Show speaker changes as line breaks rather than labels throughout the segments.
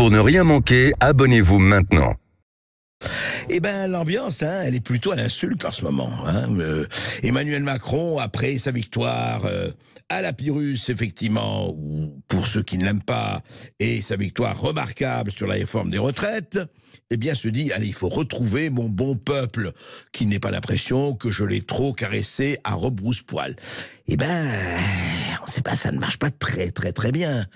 Pour ne rien manquer, abonnez-vous maintenant.
Eh ben, l'ambiance, elle est plutôt à l'insulte en ce moment. Emmanuel Macron, après sa victoire à la Pyrrhus, effectivement, ou pour ceux qui ne l'aiment pas, et sa victoire remarquable sur la réforme des retraites, eh bien, se dit, allez, il faut retrouver mon bon peuple, qui n'ait pas l'impression que je l'ai trop caressé à rebrousse-poil. Eh ben, on sait pas, ça ne marche pas très, très, très bien.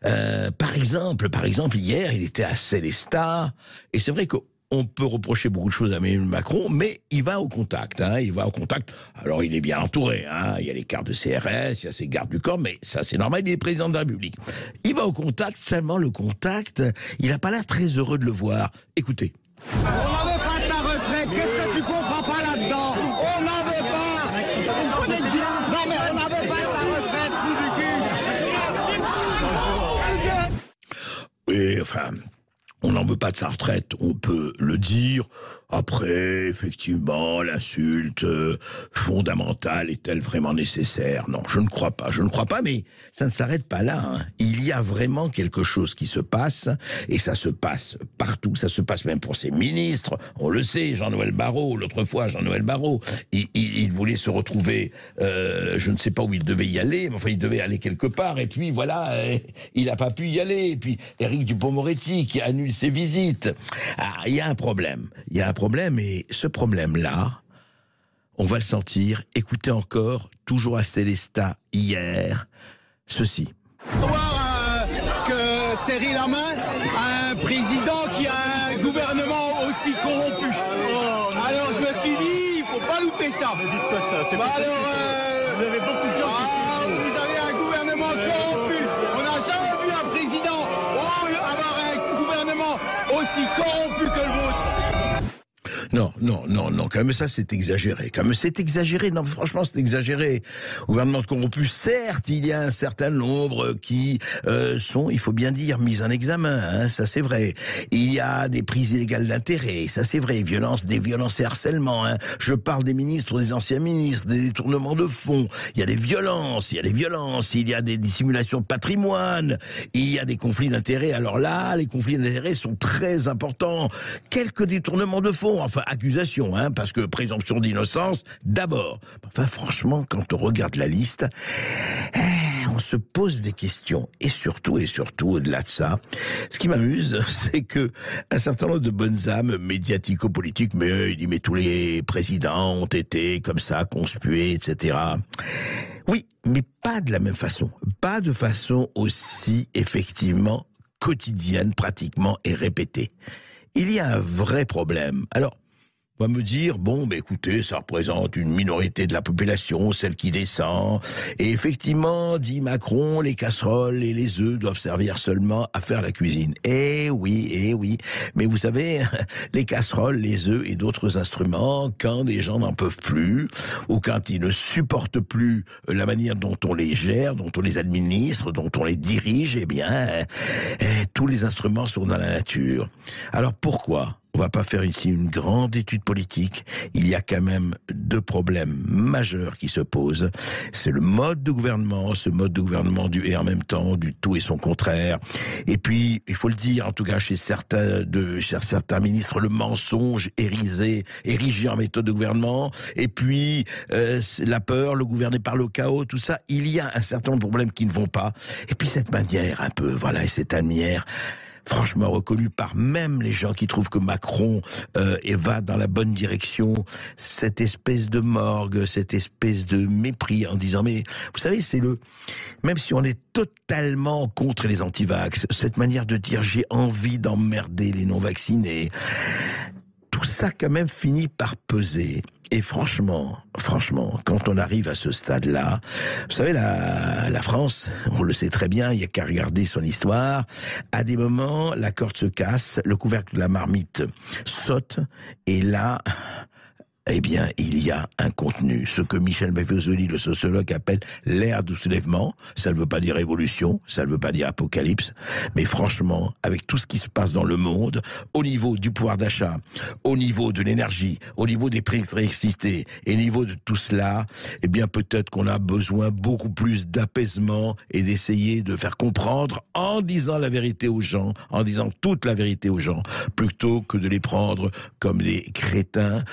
Par exemple, hier, il était à Célestat, et c'est vrai que on peut reprocher beaucoup de choses à Emmanuel Macron, mais il va au contact. Il va au contact. Alors, il est bien entouré. Il y a les cartes de CRS, il y a ses gardes du corps, mais ça, c'est normal, il est président de la République. Il va au contact, seulement le contact, il n'a pas l'air très heureux de le voir. Écoutez.
On n'en veut pas de ta retraite. Qu'est-ce que tu comprends pas là-dedans? On n'en veut pas. Non, mais on n'en veut pas de ta retraite, fou du cul.
Oui, enfin... On n'en veut pas de sa retraite, on peut le dire. Après, effectivement, l'insulte fondamentale est-elle vraiment nécessaire? Non, je ne crois pas, mais ça ne s'arrête pas là. Il y a vraiment quelque chose qui se passe, et ça se passe partout, ça se passe même pour ses ministres. On le sait, Jean-Noël Barrot, l'autre fois, Jean-Noël Barrot, il voulait se retrouver, je ne sais pas où il devait y aller, mais enfin, il devait aller quelque part, et puis voilà, il n'a pas pu y aller. Et puis, Éric Dupond-Moretti qui annule ses visites. Il y a un problème, et ce problème-là, on va le sentir. Écoutez encore, toujours à Célestat hier, ceci.
Voir que Cyril Hanouna a un président qui a un gouvernement aussi corrompu. Alors je me suis dit, il faut pas louper ça. Ne dites pas ça. C'est vous avez beaucoup de gens qui vous avez un gouvernement corrompu. On n'a jamais vu un président avoir un gouvernement aussi corrompu que le vôtre.
Non, quand même ça c'est exagéré. Non, franchement c'est exagéré. Gouvernement corrompu, certes, il y a un certain nombre qui sont, il faut bien dire, mis en examen, ça c'est vrai. Il y a des prises illégales d'intérêt, ça c'est vrai, des violences et harcèlements. Je parle des ministres, des anciens ministres, des détournements de fonds. Il y a des violences, il y a des dissimulations de patrimoine, il y a des conflits d'intérêts. Alors là, les conflits d'intérêts sont très importants. Quelques détournements de fonds, enfin accusation, parce que présomption d'innocence, d'abord. Enfin, franchement, quand on regarde la liste, on se pose des questions. Et surtout, au-delà de ça, ce qui m'amuse, c'est que un certain nombre de bonnes âmes médiatico-politiques, mais tous les présidents ont été comme ça, conspués, etc. Oui, mais pas de la même façon. Pas de façon aussi, effectivement, quotidienne, pratiquement, et répétée. Il y a un vrai problème. Alors, on va me dire, écoutez, ça représente une minorité de la population, celle qui descend. Et effectivement, dit Macron, les casseroles et les œufs doivent servir seulement à faire la cuisine. Eh oui. Mais vous savez, les casseroles, les œufs et d'autres instruments, quand des gens n'en peuvent plus, ou quand ils ne supportent plus la manière dont on les gère, dont on les administre, dont on les dirige, tous les instruments sont dans la nature. Alors pourquoi ? On va pas faire ici une grande étude politique. Il y a quand même deux problèmes majeurs qui se posent. C'est le mode de gouvernement, du et en même temps du tout et son contraire. Et puis, il faut le dire, en tout cas chez certains ministres, le mensonge érigé en méthode de gouvernement. Et puis, la peur, le gouverner par le chaos, tout ça. Il y a un certain nombre de problèmes qui ne vont pas. Et puis cette manière, franchement reconnu par même les gens qui trouvent que Macron va dans la bonne direction, cette espèce de morgue, cette espèce de mépris en disant, mais vous savez, même si on est totalement contre les antivax, cette manière de dire j'ai envie d'emmerder les non-vaccinés, tout ça quand même finit par peser. Et franchement, quand on arrive à ce stade-là, vous savez, la France, on le sait très bien, il n'y a qu'à regarder son histoire, à des moments, la corde se casse, le couvercle de la marmite saute, et là, eh bien, il y a un contenu. Ce que Michel Maffezoli, le sociologue, appelle l'ère du soulèvement. Ça ne veut pas dire révolution, ça ne veut pas dire apocalypse. Mais franchement, avec tout ce qui se passe dans le monde, au niveau du pouvoir d'achat, au niveau de l'énergie, au niveau des prix d'électricité, et au niveau de tout cela, eh bien, peut-être qu'on a besoin beaucoup plus d'apaisement et d'essayer de faire comprendre en disant la vérité aux gens, en disant toute la vérité aux gens, plutôt que de les prendre comme des crétins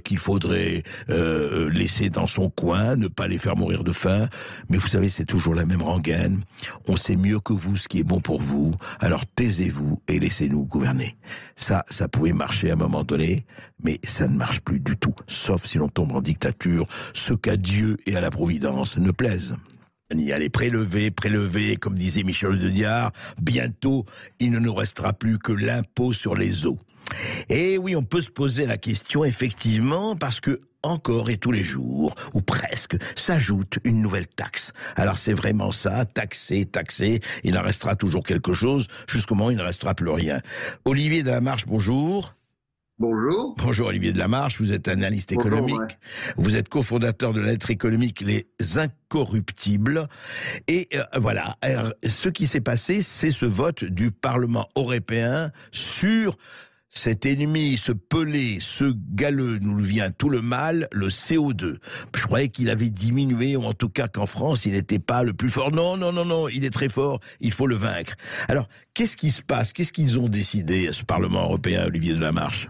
qu'il faudrait laisser dans son coin, ne pas les faire mourir de faim. Mais vous savez, c'est toujours la même rengaine. On sait mieux que vous ce qui est bon pour vous, alors taisez-vous et laissez-nous gouverner. Ça pouvait marcher à un moment donné, mais ça ne marche plus du tout, sauf si l'on tombe en dictature, ce qu'à Dieu et à la Providence ne plaise. Allez, prélever, comme disait Michel de Diard, bientôt il ne nous restera plus que l'impôt sur les eaux. Et oui, on peut se poser la question, effectivement, parce que encore et tous les jours, ou presque, s'ajoute une nouvelle taxe. Alors c'est vraiment ça, taxer, il en restera toujours quelque chose, jusqu'au moment où il ne restera plus rien. Olivier Delamarche, bonjour.
Bonjour.
Bonjour Olivier Delamarche, vous êtes analyste économique,
ouais.
Vous êtes cofondateur de la lettre économique Les Incorruptibles. Et voilà, alors, ce qui s'est passé, c'est ce vote du Parlement européen sur cet ennemi, ce pelé, ce galeux, nous vient tout le mal, le CO2. Je croyais qu'il avait diminué, ou en tout cas qu'en France, il n'était pas le plus fort. Non, il est très fort, il faut le vaincre. Alors, qu'est-ce qui se passe? Qu'est-ce qu'ils ont décidé, ce Parlement européen, Olivier Delamarche?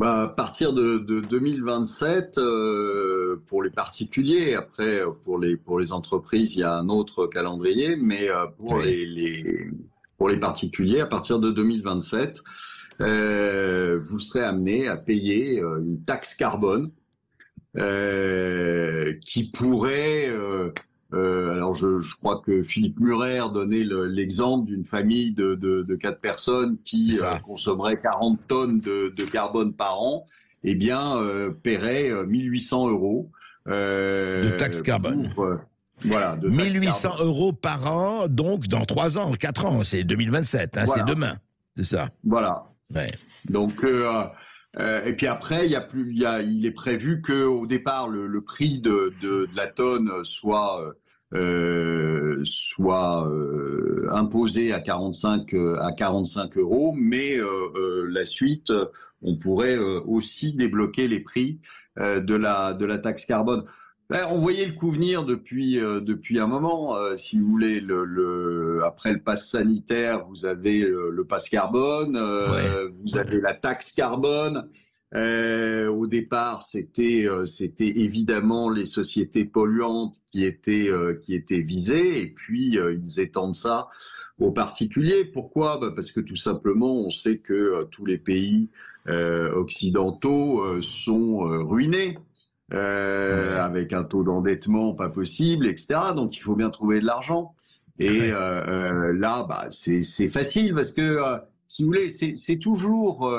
À partir de 2027, pour les particuliers, après pour les entreprises, il y a un autre calendrier, mais pour les particuliers, à partir de 2027, vous serez amené à payer une taxe carbone qui pourrait... alors je crois que Philippe Murer donnait l'exemple d'une famille de 4 personnes qui consommerait 40 tonnes de carbone par an, eh bien paierait 1800 euros
de taxe carbone.
Voilà, de
1800 euros par an, donc dans 3 ans, 4 ans, c'est 2027, hein,
voilà.
C'est demain, c'est ça.
Voilà.
Ouais.
Donc et puis après, il est prévu que au départ le prix de la tonne soit imposé à 45 euros, mais la suite, on pourrait aussi débloquer les prix de la taxe carbone. On voyait le coup venir depuis un moment. Si vous voulez, après le pass sanitaire, vous avez le pass carbone, vous avez la taxe carbone. Au départ, c'était évidemment les sociétés polluantes qui étaient visées, et puis ils étendent ça aux particuliers. Pourquoi ? Parce que tout simplement, on sait que tous les pays occidentaux sont ruinés. Avec un taux d'endettement pas possible, etc. Donc il faut bien trouver de l'argent. Et là, c'est facile parce que, si vous voulez, c'est toujours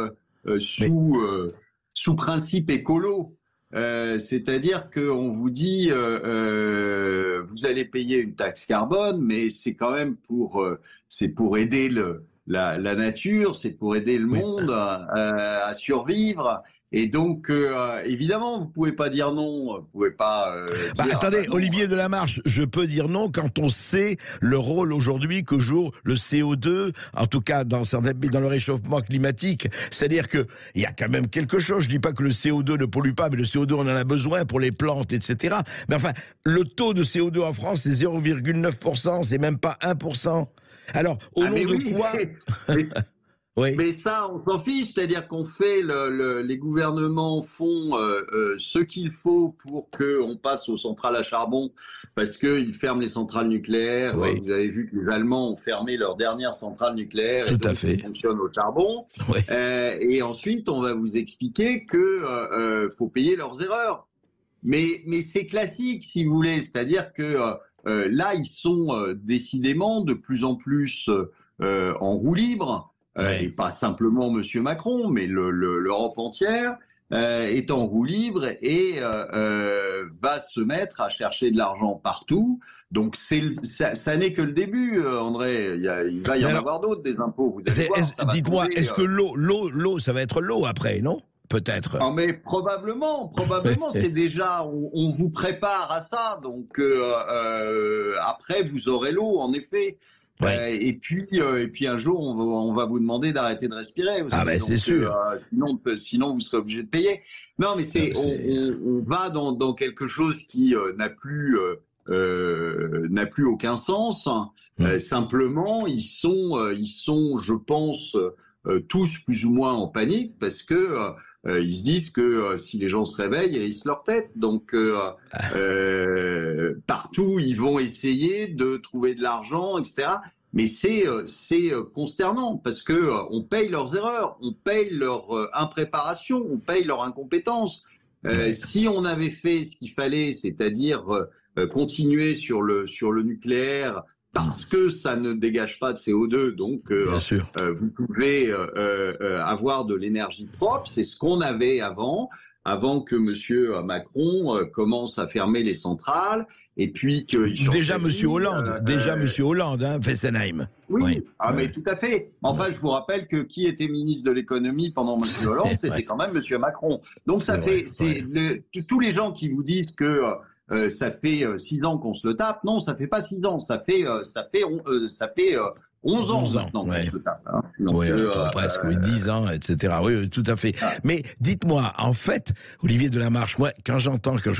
sous principe écolo. C'est-à-dire qu'on vous dit, vous allez payer une taxe carbone, mais c'est quand même c'est pour aider la nature, c'est pour aider le monde à survivre. Et donc, évidemment, vous pouvez pas dire non, vous pouvez pas dire...
Attendez, Olivier Delamarche, je peux dire non quand on sait le rôle aujourd'hui que joue le CO2, en tout cas dans certains pays, dans le réchauffement climatique. C'est-à-dire qu'il y a quand même quelque chose. Je dis pas que le CO2 ne pollue pas, mais le CO2, on en a besoin pour les plantes, etc. Mais enfin, le taux de CO2 en France, c'est 0,9%, c'est même pas 1%. Alors, au nom de quoi...
Oui. Mais ça, on s'en fiche, c'est-à-dire qu'on fait, les gouvernements font ce qu'il faut pour qu'on passe aux centrales à charbon, parce qu'ils ferment les centrales nucléaires.
Oui.
Vous avez vu que les Allemands ont fermé leur dernière centrale nucléaire,
tout
et donc
à fait.
ils fonctionnent au charbon.
Oui.
Et ensuite, on va vous expliquer que faut payer leurs erreurs. Mais c'est classique, si vous voulez, c'est-à-dire que là, ils sont décidément de plus en plus en roue libre. Et pas simplement Monsieur Macron, mais l'Europe entière est en roue libre et va se mettre à chercher de l'argent partout. Donc ça n'est que le début, André. Il va y en avoir d'autres des impôts. Vous allez voir,
dites-moi, est-ce que l'eau, ça va être l'eau après, non ? peut-être.
Ah, mais probablement, c'est déjà, on vous prépare à ça, donc après vous aurez l'eau, en effet.
Ouais.
Et puis un jour, on va vous demander d'arrêter de respirer aussi.
Ah ben c'est sûr.
Sinon, vous serez obligé de payer. Non, mais on va dans quelque chose qui n'a plus aucun sens. Simplement, ils sont, je pense, tous plus ou moins en panique parce que ils se disent que si les gens se réveillent, ils risquent leur tête. Donc partout, ils vont essayer de trouver de l'argent, etc. Mais c'est consternant parce que on paye leurs erreurs, on paye leur impréparation, on paye leur incompétence. Si on avait fait ce qu'il fallait, c'est-à-dire continuer sur le nucléaire, parce que ça ne dégage pas de CO2, donc vous pouvez avoir de l'énergie propre. C'est ce qu'on avait avant que Monsieur Macron commence à fermer les centrales, et puis que
déjà Monsieur Hollande, hein, Fessenheim.
Oui. Mais tout à fait. Enfin, je vous rappelle que qui était ministre de l'économie pendant Monsieur Hollande, c'était quand même Monsieur Macron. Donc tous les gens qui vous disent que ça fait 6 ans qu'on se le tape, non, ça fait pas 6 ans, ça fait 11 ans maintenant qu'on se le tape. Hein. Donc,
presque 10 ans, etc. Oui, tout à fait. Mais dites-moi, en fait, Olivier Delamarche, moi, quand je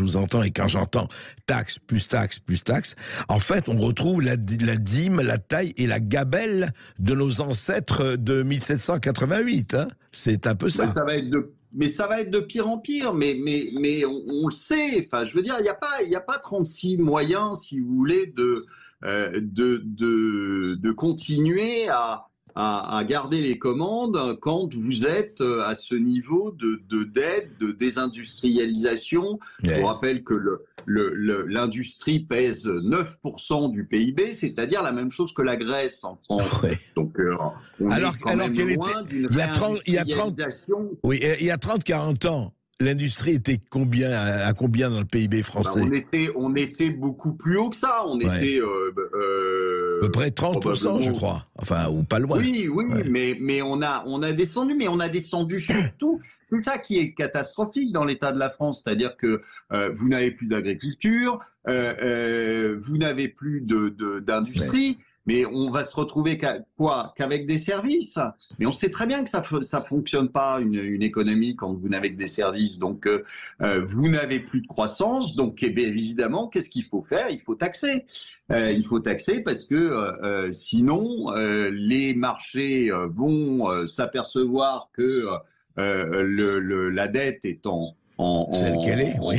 vous entends et quand j'entends taxe, plus taxe, plus taxe, en fait, on retrouve la dîme, la taille et la gabelle de nos ancêtres de 1788. Hein. C'est un peu ça.
Mais ça va être de pire en pire, mais on le sait. Enfin, je veux dire, il y a pas 36 moyens, si vous voulez, de continuer à garder les commandes quand vous êtes à ce niveau de dette, de désindustrialisation. Je vous rappelle que l'industrie pèse 9% du PIB, c'est-à-dire la même chose que la Grèce en France. Donc,
alors qu'elle était il y a 30-40 ans, l'industrie était à combien dans le PIB français?
On était beaucoup plus haut que ça. On était
à peu près 30%, je crois. Enfin, ou pas loin.
Oui, mais on a descendu, surtout. C'est ça qui est catastrophique dans l'état de la France, c'est-à-dire que vous n'avez plus d'agriculture, vous n'avez plus d'industrie. Mais on va se retrouver qu'avec des services. Mais on sait très bien que ça fonctionne pas une économie quand vous n'avez que des services. Donc vous n'avez plus de croissance. Donc évidemment, qu'est-ce qu'il faut faire? Il faut taxer. Il faut taxer parce que sinon les marchés vont s'apercevoir que la dette est
celle qu'elle est, oui.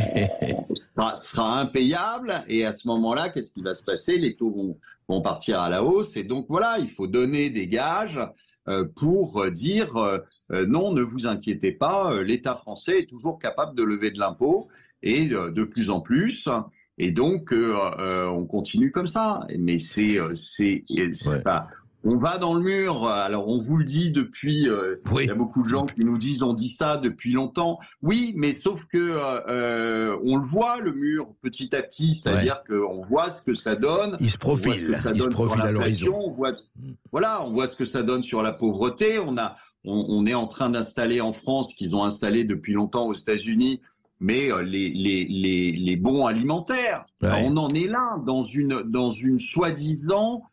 sera impayable, et à ce moment-là, qu'est-ce qui va se passer? Les taux vont partir à la hausse, et donc voilà, il faut donner des gages pour dire non, ne vous inquiétez pas, l'État français est toujours capable de lever de l'impôt, et de plus en plus, et donc on continue comme ça. Mais on va dans le mur. Alors, on vous le dit depuis... il y a beaucoup de gens qui nous disent on dit ça depuis longtemps. Oui, mais sauf que on le voit, le mur, petit à petit. C'est-à-dire qu'on voit ce que ça donne.
Il se profile à l'horizon.
On voit ce que ça donne sur la pauvreté. On est en train d'installer en France, qu'ils ont installé depuis longtemps aux États-Unis, mais les bons alimentaires. Alors, on en est là, dans une soi-disant...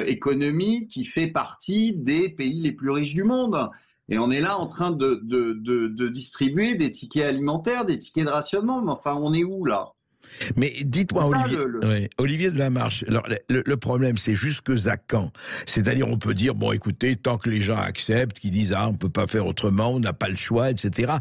économie qui fait partie des pays les plus riches du monde. Et on est là en train de distribuer des tickets alimentaires, des tickets de rationnement. Mais enfin, on est où là?
Mais dites-moi, Olivier Delamarche, alors, le problème, c'est jusqu'à quand? C'est-à-dire, on peut dire, bon, écoutez, tant que les gens acceptent, qu'ils disent, on ne peut pas faire autrement, on n'a pas le choix, etc.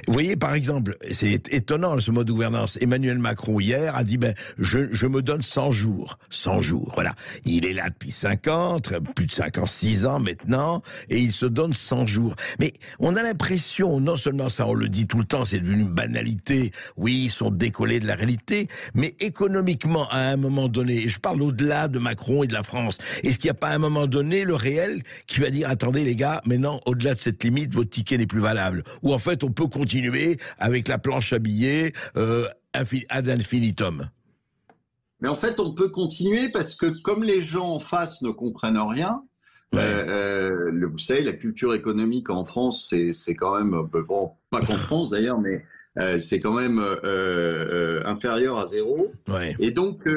Vous voyez, par exemple, c'est étonnant, ce mode de gouvernance. Emmanuel Macron, hier, a dit, je me donne 100 jours. 100 jours, voilà. Il est là depuis 5 ans, plus de 5 ans, 6 ans maintenant, et il se donne 100 jours. Mais on a l'impression, non seulement ça, on le dit tout le temps, c'est devenu une banalité, oui, ils sont décollés de la réalité, mais économiquement, à un moment donné, et je parle au-delà de Macron et de la France, est-ce qu'il n'y a pas à un moment donné le réel qui va dire, attendez les gars, maintenant, au-delà de cette limite, votre ticket n'est plus valable? Ou en fait, on peut continuer avec la planche à billets ad infinitum?
Mais en fait, on peut continuer parce que comme les gens en face ne comprennent rien, Vous savez, la culture économique en France, c'est quand même, bon, pas qu'en France d'ailleurs, mais c'est quand même inférieur à 0.
Ouais.
Et donc,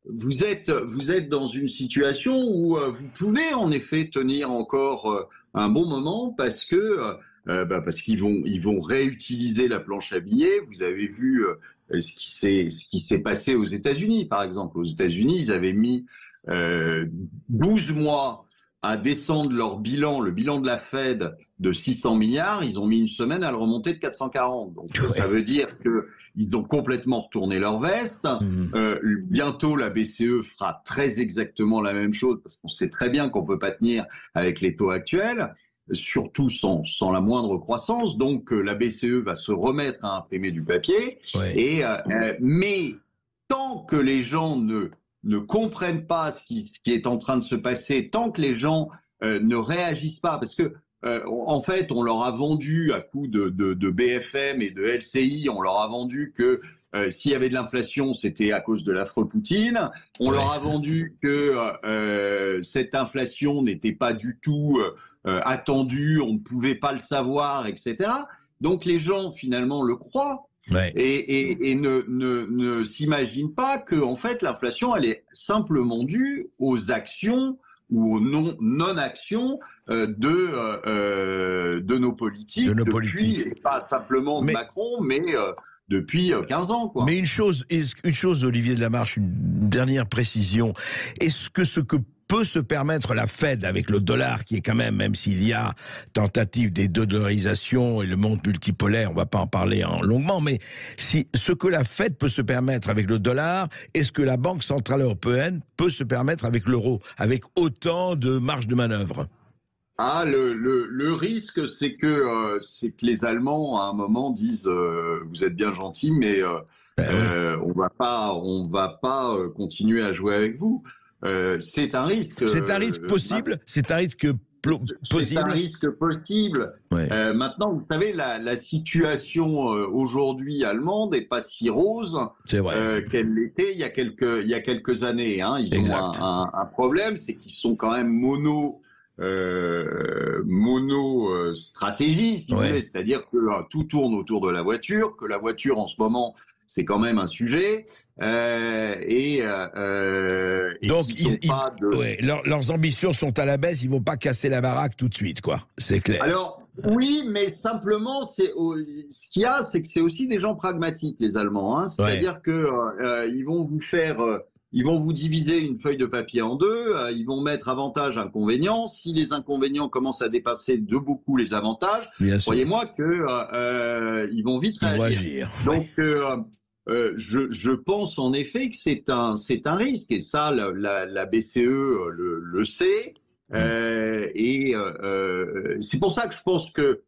vous êtes dans une situation où vous pouvez en effet tenir encore un bon moment parce qu'ils vont réutiliser la planche à billets. Vous avez vu ce qui s'est passé aux États-Unis, par exemple. Aux États-Unis, ils avaient mis 12 mois à descendre leur bilan, le bilan de la Fed de 600 milliards, ils ont mis une semaine à le remonter de 440. Donc ça veut dire qu'ils ont complètement retourné leur veste. Bientôt, la BCE fera très exactement la même chose, parce qu'on sait très bien qu'on peut pas tenir avec les taux actuels, surtout sans la moindre croissance. Donc la BCE va se remettre à imprimer du papier. Mais tant que les gens ne comprennent pas ce qui est en train de se passer, tant que les gens ne réagissent pas, parce que en fait, on leur a vendu à coup de BFM et de LCI, on leur a vendu que s'il y avait de l'inflation, c'était à cause de l'affreux Poutine. On leur a vendu que cette inflation n'était pas du tout attendue, on ne pouvait pas le savoir, etc. Donc les gens, finalement, le croient. Et ne s'imagine pas que en fait l'inflation elle est simplement due aux actions ou aux non-actions de nos politiques depuis, et pas simplement de Macron, mais depuis 15 ans. Quoi.
Mais une chose, Olivier de Lamarche, une dernière précision. Est-ce que ce que peut se permettre la Fed avec le dollar qui est quand même s'il y a tentative des de-dollarisation et le monde multipolaire, on va pas en parler longuement, mais ce que la Fed peut se permettre avec le dollar, est-ce que la Banque Centrale Européenne peut se permettre avec l'euro, avec autant de marge de manœuvre?
Le risque, c'est que les Allemands, à un moment, disent vous êtes bien gentils, mais on va pas continuer à jouer avec vous. C'est un risque.
C'est un risque possible. C'est un risque possible.
C'est un risque possible. Maintenant, vous savez, la situation aujourd'hui allemande n'est pas si rose qu'elle l'était il y a quelques années. Hein. Ils ont un problème, c'est qu'ils sont quand même stratégie, si vous voulez, c'est-à-dire que tout tourne autour de la voiture, que la voiture en ce moment c'est quand même un sujet,
donc leurs ambitions sont à la baisse, ils vont pas casser la baraque tout de suite, quoi. C'est clair.
Alors oui, mais simplement ce qu'il y a, c'est que c'est aussi des gens pragmatiques, les Allemands, hein. C'est-à-dire que ils vont vous faire ils vont vous diviser une feuille de papier en deux, ils vont mettre avantages, inconvénients. Si les inconvénients commencent à dépasser de beaucoup les avantages, croyez-moi que ils vont vite réagir. Donc, je pense en effet que c'est un risque, et ça, la BCE le sait. C'est pour ça que je pense que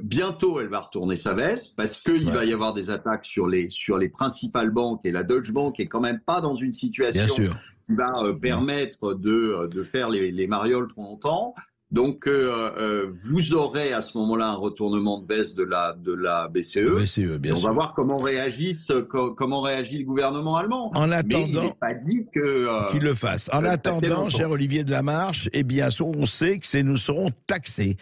bientôt elle va retourner sa veste, parce qu'il va y avoir des attaques sur les principales banques, et la Deutsche Bank est quand même pas dans une situation qui va permettre de faire les marioles trop longtemps. Donc vous aurez à ce moment-là un retournement de baisse de la BCE. On va voir comment réagit le gouvernement allemand. En attendant, mais il n'est pas dit
qu'il le fasse. En attendant, cher Olivier de Lamarche, eh bien, on sait que nous serons taxés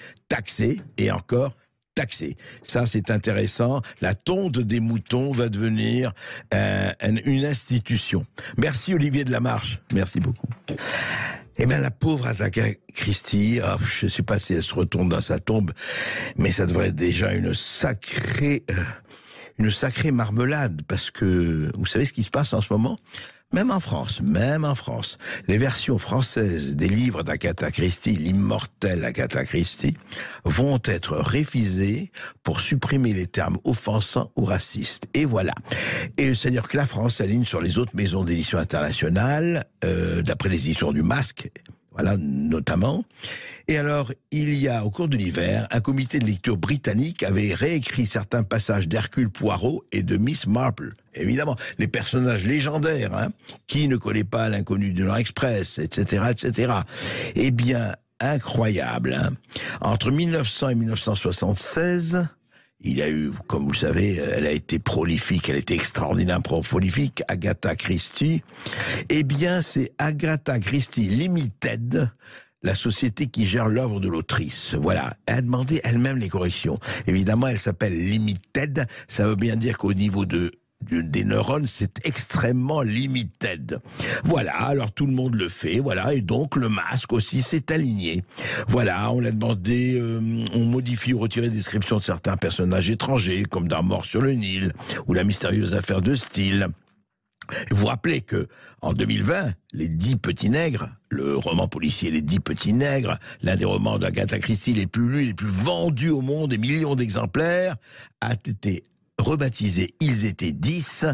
et encore taxés. Ça, c'est intéressant. La tonte des moutons va devenir une institution. Merci Olivier de Lamarche. Merci beaucoup. Eh bien, la pauvre Agatha Christie, je ne sais pas si elle se retourne dans sa tombe, mais ça devrait être déjà une sacrée marmelade, parce que vous savez ce qui se passe en ce moment ? Même en France, les versions françaises des livres d'Agatha Christie, l'immortelle Agatha Christie, vont être révisées pour supprimer les termes offensants ou racistes. Et voilà. Et c'est-à-dire que la France s'aligne sur les autres maisons d'édition internationales, d'après les éditions du Masque, voilà, notamment. Et alors, il y a, au cours de l'hiver, un comité de lecture britannique avait réécrit certains passages d'Hercule Poirot et de Miss Marple. Évidemment, les personnages légendaires, hein, qui ne connaît pas l'inconnu du Nord Express, etc., etc. Eh bien, incroyable, hein. Entre 1900 et 1976... il y a eu, comme vous le savez, elle a été prolifique, elle était extraordinairement prolifique, Agatha Christie. Eh bien, c'est Agatha Christie Limited, la société qui gère l'œuvre de l'autrice. Voilà, elle a demandé elle-même les corrections. Évidemment, elle s'appelle Limited, ça veut bien dire qu'au niveau des neurones, c'est extrêmement limited. Voilà, alors tout le monde le fait, voilà, et donc le masque aussi s'est aligné. Voilà, on l'a demandé, on modifie ou retire les descriptions de certains personnages étrangers, comme dans Mort sur le Nil, ou la mystérieuse affaire de Steele. Vous vous rappelez que en 2020, Les 10 petits nègres, le roman policier Les 10 petits nègres, l'un des romans d'Agatha Christie les plus lus, les plus vendus au monde, des millions d'exemplaires, a été rebaptisé Ils étaient 10,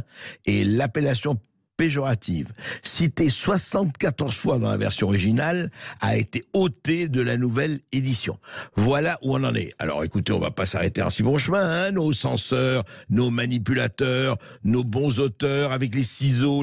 et l'appellation péjorative, citée 74 fois dans la version originale, a été ôtée de la nouvelle édition. Voilà où on en est. Alors écoutez, on va pas s'arrêter en si bon chemin, hein, nos censeurs, nos manipulateurs, nos bons auteurs avec les ciseaux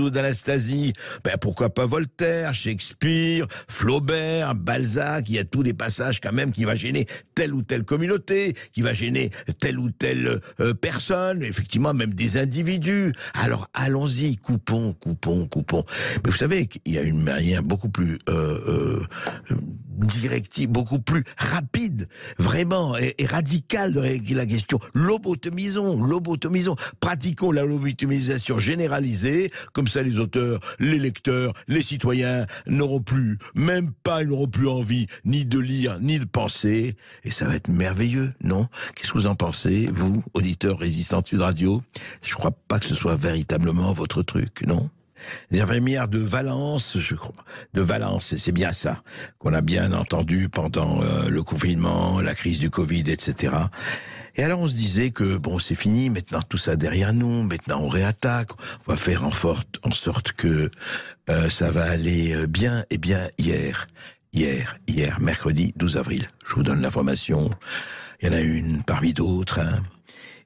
d'Anastasie. Ben pourquoi pas Voltaire, Shakespeare, Flaubert, Balzac, il y a tous des passages quand même qui va gêner telle ou telle communauté, qui va gêner telle ou telle personne, effectivement même des individus. Alors allons-y, coupons. Mais vous savez qu'il y a une manière beaucoup plus directive, beaucoup plus rapide, vraiment, et radicale de régler la question. Lobotomisons. Pratiquons la lobotomisation généralisée, comme ça les auteurs, les lecteurs, les citoyens n'auront plus envie ni de lire, ni de penser, et ça va être merveilleux, non? Qu'est-ce que vous en pensez, vous, auditeurs résistants de Sud Radio? Je crois pas que ce soit véritablement votre truc, non? Les infirmières de Valence, je crois. De Valence, c'est bien ça, qu'on a bien entendu pendant le confinement, la crise du Covid, etc. Et alors on se disait que bon, c'est fini, maintenant tout ça derrière nous, maintenant on réattaque, on va faire en sorte que ça va aller bien. Et bien hier, mercredi 12 avril, je vous donne l'information, il y en a une parmi d'autres, hein.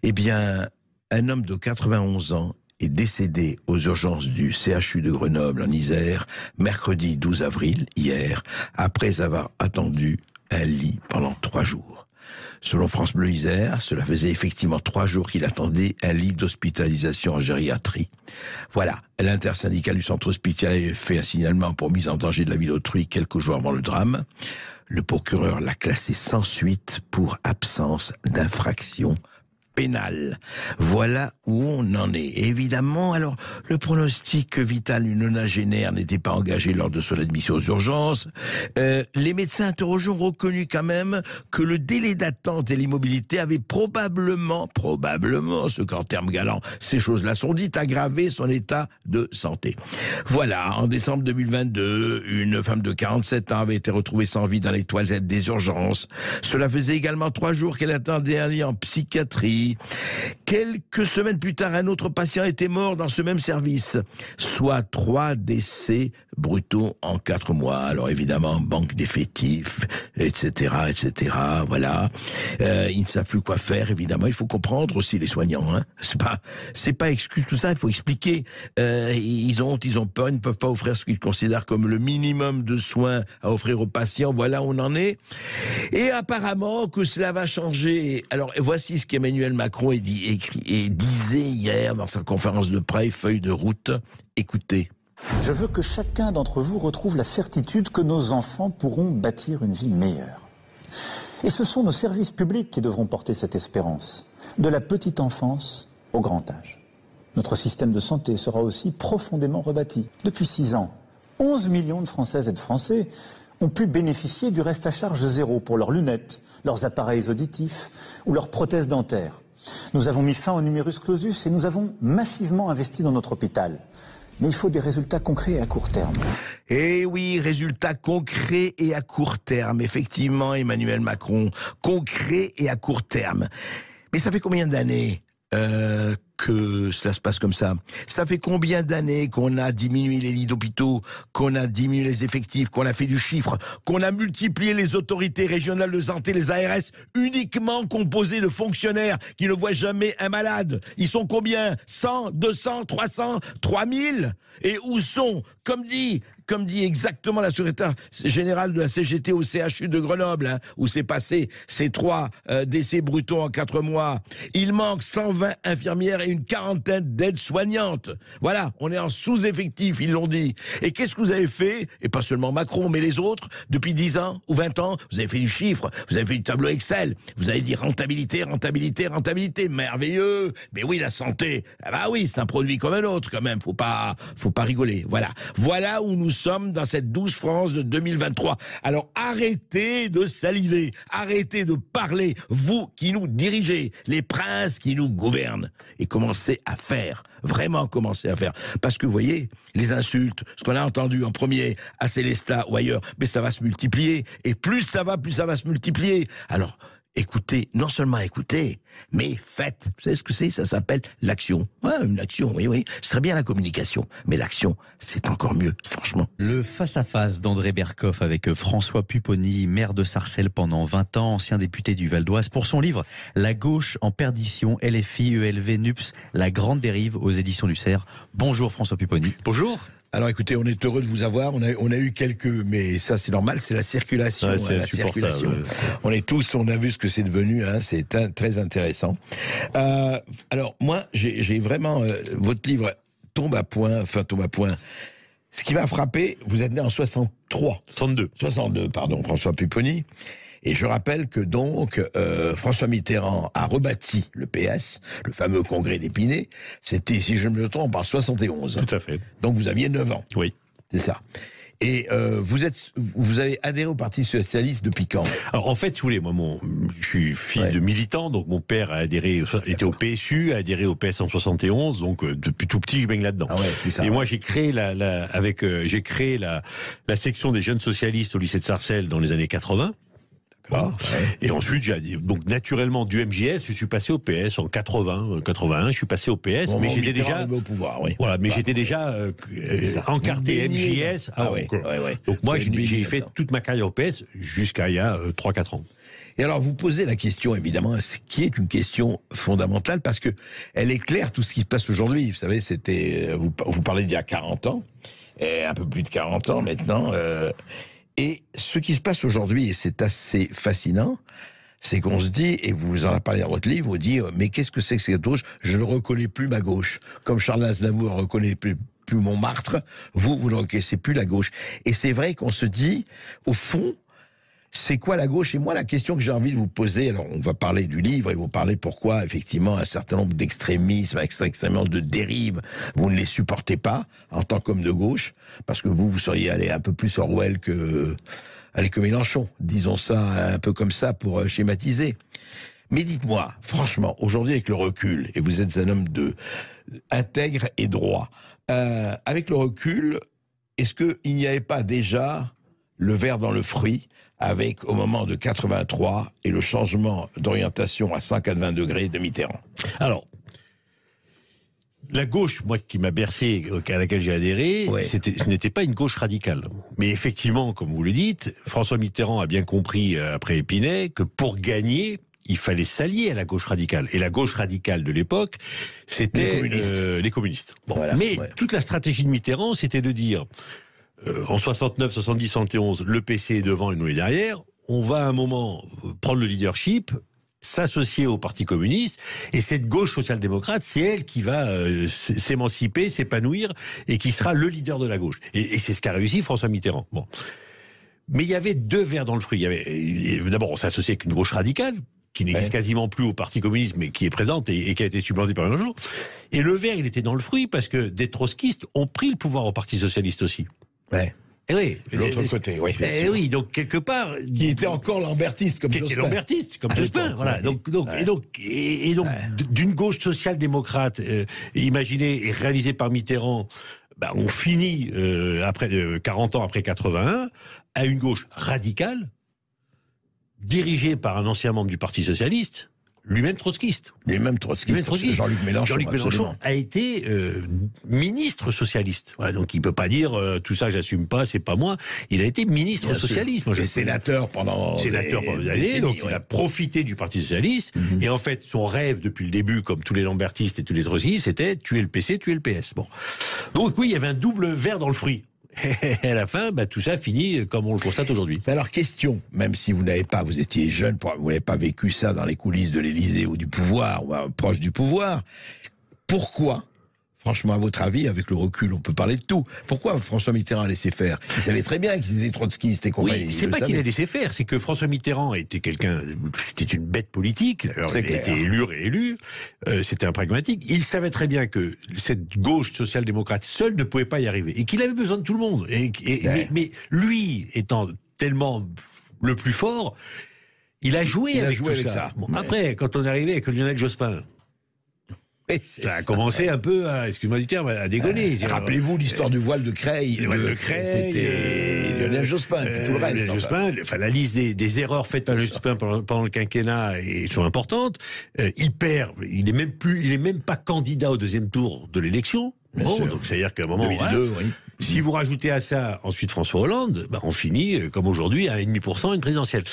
Eh bien, un homme de 91 ans est décédé aux urgences du CHU de Grenoble en Isère, mercredi 12 avril, hier, après avoir attendu un lit pendant 3 jours. Selon France Bleu Isère, cela faisait effectivement 3 jours qu'il attendait un lit d'hospitalisation en gériatrie. Voilà, l'intersyndicale du centre hospitalier avait fait un signalement pour mise en danger de la vie d'autrui quelques jours avant le drame. Le procureur l'a classé sans suite pour absence d'infraction pénale. Voilà où on en est. Et évidemment, alors, le pronostic vital du nonagénaire n'était pas engagé lors de son admission aux urgences. Les médecins interrogés ont reconnu quand même que le délai d'attente et l'immobilité avaient probablement, ce qu'en termes galants, ces choses-là sont dites, aggravé son état de santé. Voilà, en décembre 2022, une femme de 47 ans avait été retrouvée sans vie dans les toilettes des urgences. Cela faisait également 3 jours qu'elle attendait un lit en psychiatrie. Quelques semaines plus tard, un autre patient était mort dans ce même service, soit 3 décès brutaux en 4 mois. Alors évidemment, manque d'effectifs, etc., voilà. Ils ne savent plus quoi faire, évidemment. Il faut comprendre aussi les soignants, hein. C'est pas excuse tout ça, il faut expliquer. Ils ont peur, ils ne peuvent pas offrir ce qu'ils considèrent comme le minimum de soins à offrir aux patients. Voilà où on en est. Et apparemment que cela va changer. Alors voici ce qu'Emmanuel Macron disait hier dans sa conférence de presse, feuille de route. Écoutez.
Je veux que chacun d'entre vous retrouve la certitude que nos enfants pourront bâtir une vie meilleure. Et ce sont nos services publics qui devront porter cette espérance, de la petite enfance au grand âge. Notre système de santé sera aussi profondément rebâti. Depuis 6 ans, 11 millions de Françaises et de Français ont pu bénéficier du reste à charge zéro pour leurs lunettes, leurs appareils auditifs ou leurs prothèses dentaires. Nous avons mis fin au numerus clausus et nous avons massivement investi dans notre hôpital. Mais il faut des résultats concrets et à court terme.
Eh oui, résultats concrets et à court terme. Effectivement, Emmanuel Macron, concret et à court terme. Mais ça fait combien d'années que cela se passe comme ça? Ça fait combien d'années qu'on a diminué les lits d'hôpitaux, qu'on a diminué les effectifs, qu'on a fait du chiffre, qu'on a multiplié les autorités régionales de santé, les ARS, uniquement composées de fonctionnaires qui ne voient jamais un malade? Ils sont combien? 100, 200, 300, 3000? Et où sont, comme dit comme dit exactement la secrétaire générale de la CGT au CHU de Grenoble, hein, où s'est passé ces 3 décès brutaux en 4 mois. Il manque 120 infirmières et une quarantaine d'aides-soignantes. Voilà, on est en sous-effectif, ils l'ont dit. Et qu'est-ce que vous avez fait? Et pas seulement Macron, mais les autres, depuis 10 ans ou 20 ans, vous avez fait du chiffre, vous avez fait du tableau Excel, vous avez dit rentabilité, rentabilité, rentabilité, merveilleux. Mais oui, la santé, ah bah oui, c'est un produit comme un autre quand même, faut pas rigoler. Voilà où nous sommes dans cette douce France de 2023. Alors arrêtez de saliver, arrêtez de parler, vous qui nous dirigez, les princes qui nous gouvernent, et commencez à faire, vraiment commencez à faire. Parce que vous voyez, les insultes, ce qu'on a entendu en premier à Célestat ou ailleurs, mais ça va se multiplier, et plus ça va se multiplier. Alors, écoutez, non seulement écoutez, mais faites. Vous savez ce que c'est? Ça s'appelle l'action. Ouais, une action, oui. Ce serait bien la communication, mais l'action, c'est encore mieux, franchement.
Le face-à-face d'André Berkoff avec François Pupponi, maire de Sarcelles pendant 20 ans, ancien député du Val d'Oise, pour son livre « La gauche en perdition, LFI, ELV, NUPS, la grande dérive » aux éditions du Cerf. Bonjour François Pupponi.
Bonjour.
Alors écoutez, on est heureux de vous avoir. On a eu quelques, mais ça c'est normal, c'est la circulation.
Ouais, c'est
la circulation. On a vu ce que c'est devenu. Hein, c'est très intéressant. Alors moi, j'ai vraiment votre livre tombe à point. Ce qui m'a frappé, vous êtes né en 62, pardon, François Pupponi. Et je rappelle que donc François Mitterrand a rebâti le PS, le fameux congrès d'Épinay. C'était, si je me trompe, en 71.
Tout à fait.
Donc vous aviez 9 ans.
Oui.
C'est ça. Et vous avez adhéré au Parti Socialiste depuis quand?
Alors en fait, si vous voulez, moi, je suis fils de militant, donc mon père était au PSU, a adhéré au PS en 71, donc depuis tout petit, je baigne là-dedans.
Ah ouais, c'est ça.
Et moi, j'ai créé j'ai créé la section des jeunes socialistes au lycée de Sarcelles dans les années 80. Et ensuite, donc naturellement du MJS, je suis passé au PS en 81, je suis passé au PS, mais j'étais déjà
au pouvoir, oui.
Voilà, mais j'étais déjà encarté MJS. Donc moi, j'ai fait toute ma carrière au PS jusqu'à il y a 3-4 ans.
Et alors, vous posez la question, évidemment, qui est une question fondamentale, parce que elle éclaire tout ce qui se passe aujourd'hui. Vous savez, vous parlez d'il y a 40 ans, et un peu plus de 40 ans maintenant. Et ce qui se passe aujourd'hui, et c'est assez fascinant, c'est qu'on se dit, et vous en avez parlé dans votre livre, vous dites, mais qu'est-ce que c'est que cette gauche? Je ne reconnais plus ma gauche. Comme Charles Aznavour ne reconnaît plus Montmartre, vous ne reconnaissez plus la gauche. Et c'est vrai qu'on se dit, au fond, c'est quoi la gauche? Et moi, la question que j'ai envie de vous poser, alors on va parler du livre et vous parler pourquoi, effectivement, un certain nombre d'extrémismes, extrêmement de dérives, vous ne les supportez pas en tant qu'homme de gauche, parce que vous seriez allé un peu plus Orwell que Mélenchon, disons ça un peu comme ça pour schématiser. Mais dites-moi, franchement, aujourd'hui avec le recul, et vous êtes un homme intègre et droit, avec le recul, est-ce qu'il n'y avait pas déjà le ver dans le fruit avec, au moment de 83, et le changement d'orientation à 180 degrés de Mitterrand?
Alors, la gauche, moi, qui m'a bercé, à laquelle j'ai adhéré, ce n'était pas une gauche radicale. Mais effectivement, comme vous le dites, François Mitterrand a bien compris, après Épinay, que pour gagner, il fallait s'allier à la gauche radicale. Et la gauche radicale de l'époque, c'était les communistes. Bon, voilà, toute la stratégie de Mitterrand, c'était de dire... en 69, 70, 71, le PC est devant et nous est derrière. On va à un moment prendre le leadership, s'associer au Parti communiste, et cette gauche social-démocrate, c'est elle qui va s'émanciper, s'épanouir, et qui sera le leader de la gauche. Et c'est ce qu'a réussi François Mitterrand. Bon. Mais il y avait deux vers dans le fruit. D'abord, on s'est associé avec une gauche radicale, qui n'existe quasiment plus au Parti communiste, mais qui est présente et qui a été supplantée par un jour. Et le ver, il était dans le fruit, parce que des trotskistes ont pris le pouvoir au Parti socialiste aussi.
Ouais.
Et oui.
L'autre côté, oui.
Et oui, donc quelque part...
Qui était encore lambertiste, comme Jospin.
Qui était lambertiste, comme Jospin, voilà. Et donc, d'une gauche social-démocrate, imaginée et réalisée par Mitterrand, on finit, 40 ans après 81, à une gauche radicale, dirigée par un ancien membre du Parti socialiste, lui-même trotskiste. Jean-Luc Mélenchon a été ministre socialiste. Voilà, donc il ne peut pas dire tout ça, j'assume pas, c'est pas moi. Il a été ministre socialiste. Moi,
sénateur pendant
des années. Donc il a profité du Parti socialiste. Et en fait, son rêve depuis le début, comme tous les lambertistes et tous les trotskistes, c'était tuer le PC, tuer le PS. Bon. Donc oui, il y avait un double ver dans le fruit. Et à la fin, tout ça finit comme on le constate aujourd'hui.
Alors, question, même si vous étiez jeune, vous n'avez pas vécu ça dans les coulisses de l'Élysée ou du pouvoir, ou proche du pouvoir, pourquoi, franchement, à votre avis, avec le recul, on peut parler de tout, pourquoi François Mitterrand a laissé faire? Il savait très bien qu'ils étaient trotskistes et compagnie.
Oui, c'est pas qu'il a laissé faire, c'est que François Mitterrand c'était une bête politique, alors il a été élu, réélu, c'était un pragmatique. Il savait très bien que cette gauche social-démocrate seule ne pouvait pas y arriver, et qu'il avait besoin de tout le monde. Mais lui, étant tellement le plus fort, il a joué avec ça. Bon, après, quand on est arrivé avec Lionel Jospin, ça a commencé un peu, excuse-moi du terme, à dégonner.
Rappelez-vous l'histoire du voile de Creil.
Le voile de Creil,
c'était Lionel Jospin, et puis tout le reste.
Lionel Jospin, la liste des erreurs faites par Jospin pendant le quinquennat sont importantes. Il perd, il est même pas candidat au deuxième tour de l'élection. Bon, donc c'est-à-dire qu'à un moment,
2002, oui.
Si vous rajoutez à ça ensuite François Hollande, on finit comme aujourd'hui à 1,5% une présidentielle.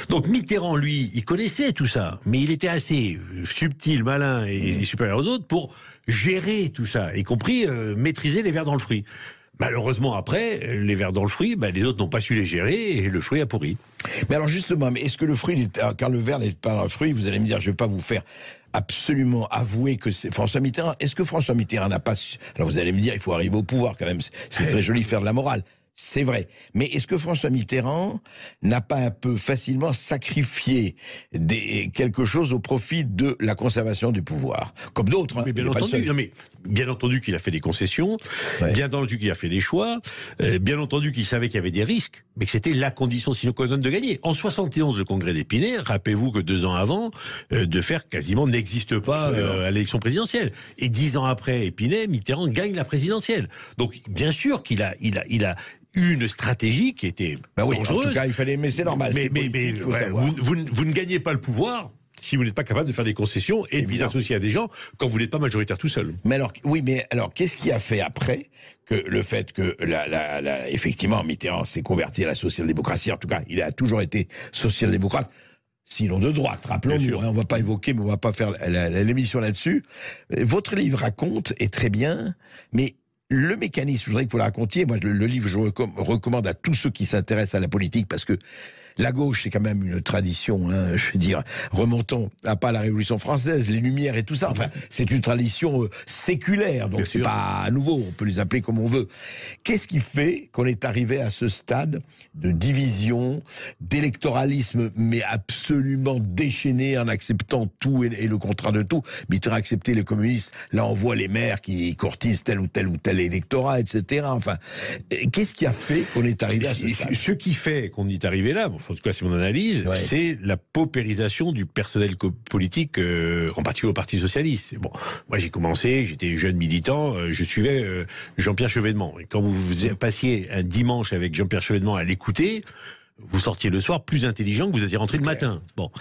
Donc Mitterrand, lui, il connaissait tout ça, mais il était assez subtil, malin et supérieur aux autres pour gérer tout ça, y compris maîtriser les vers dans le fruit. Malheureusement, après, les vers dans le fruit, les autres n'ont pas su les gérer et le fruit a pourri.
Mais alors justement, est-ce que le fruit, quand le ver n'est pas dans le fruit, vous allez me dire, je ne vais pas vous faire absolument avouer que c'est François Mitterrand. Est-ce que François Mitterrand n'a pas su... Alors vous allez me dire, il faut arriver au pouvoir quand même, c'est très joli de faire de la morale. C'est vrai. Mais est-ce que François Mitterrand n'a pas un peu facilement sacrifié quelque chose au profit de la conservation du pouvoir? Comme d'autres, hein.
Mais bien entendu qu'il a fait des concessions, bien entendu qu'il a fait des choix, bien entendu qu'il savait qu'il y avait des risques, mais que c'était la condition sine qua non de gagner. En 71, le congrès d'Épinay, rappelez-vous que 2 ans avant, de faire quasiment n'existe pas à l'élection présidentielle. Et 10 ans après Épinay, Mitterrand gagne la présidentielle. Donc bien sûr qu'il a une stratégie qui était dangereuse.
En tout cas, il fallait, mais c'est normal.
Mais vous ne gagnez pas le pouvoir si vous n'êtes pas capable de faire des concessions et de vous associer à des gens quand vous n'êtes pas majoritaire tout seul.
Mais alors, qu'est-ce qui a fait après que le fait que, effectivement, Mitterrand s'est converti à la social-démocratie, en tout cas, il a toujours été social-démocrate, sinon de droite, rappelons-nous, on ne va pas évoquer, mais on ne va pas faire l'émission là-dessus. Votre livre raconte, et très bien, mais le mécanisme, je voudrais que vous le racontiez. Moi, le livre, je recommande à tous ceux qui s'intéressent à la politique, parce que la gauche, c'est quand même une tradition, je veux dire, remontons à pas la Révolution française, les Lumières et tout ça. Enfin, c'est une tradition séculaire, donc c'est pas nouveau, on peut les appeler comme on veut. Qu'est-ce qui fait qu'on est arrivé à ce stade de division, d'électoralisme, mais absolument déchaîné en acceptant tout et le contraire de tout? Mitterrand a accepté les communistes, là on voit les maires qui courtisent tel ou tel électorat, etc. Enfin, qu'est-ce qui a fait qu'on est arrivé à ce stade?
Ce qui fait qu'on y est arrivé là, en tout cas c'est mon analyse, c'est la paupérisation du personnel politique, en particulier au Parti Socialiste. Bon, moi j'ai commencé, j'étais jeune militant, je suivais Jean-Pierre Chevènement. Et quand vous passiez un dimanche avec Jean-Pierre Chevènement à l'écouter, vous sortiez le soir plus intelligent que vous étiez rentré le matin. Bon,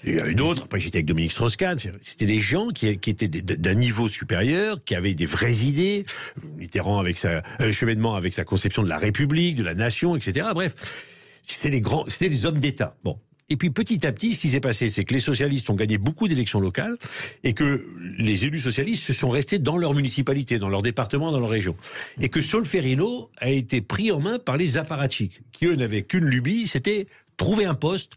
il y a eu d'autres. Après, j'étais avec Dominique Strauss-Kahn. C'était des gens qui étaient d'un niveau supérieur, qui avaient des vraies idées. Mitterrand avec Chevènement avec sa conception de la République, de la nation, etc. Bref, c'était les hommes d'État. Bon. Et puis petit à petit, ce qui s'est passé, c'est que les socialistes ont gagné beaucoup d'élections locales et que les élus socialistes se sont restés dans leur municipalité, dans leur département, dans leur région. Et que Solferino a été pris en main par les apparatchiks, qui eux n'avaient qu'une lubie, c'était trouver un poste,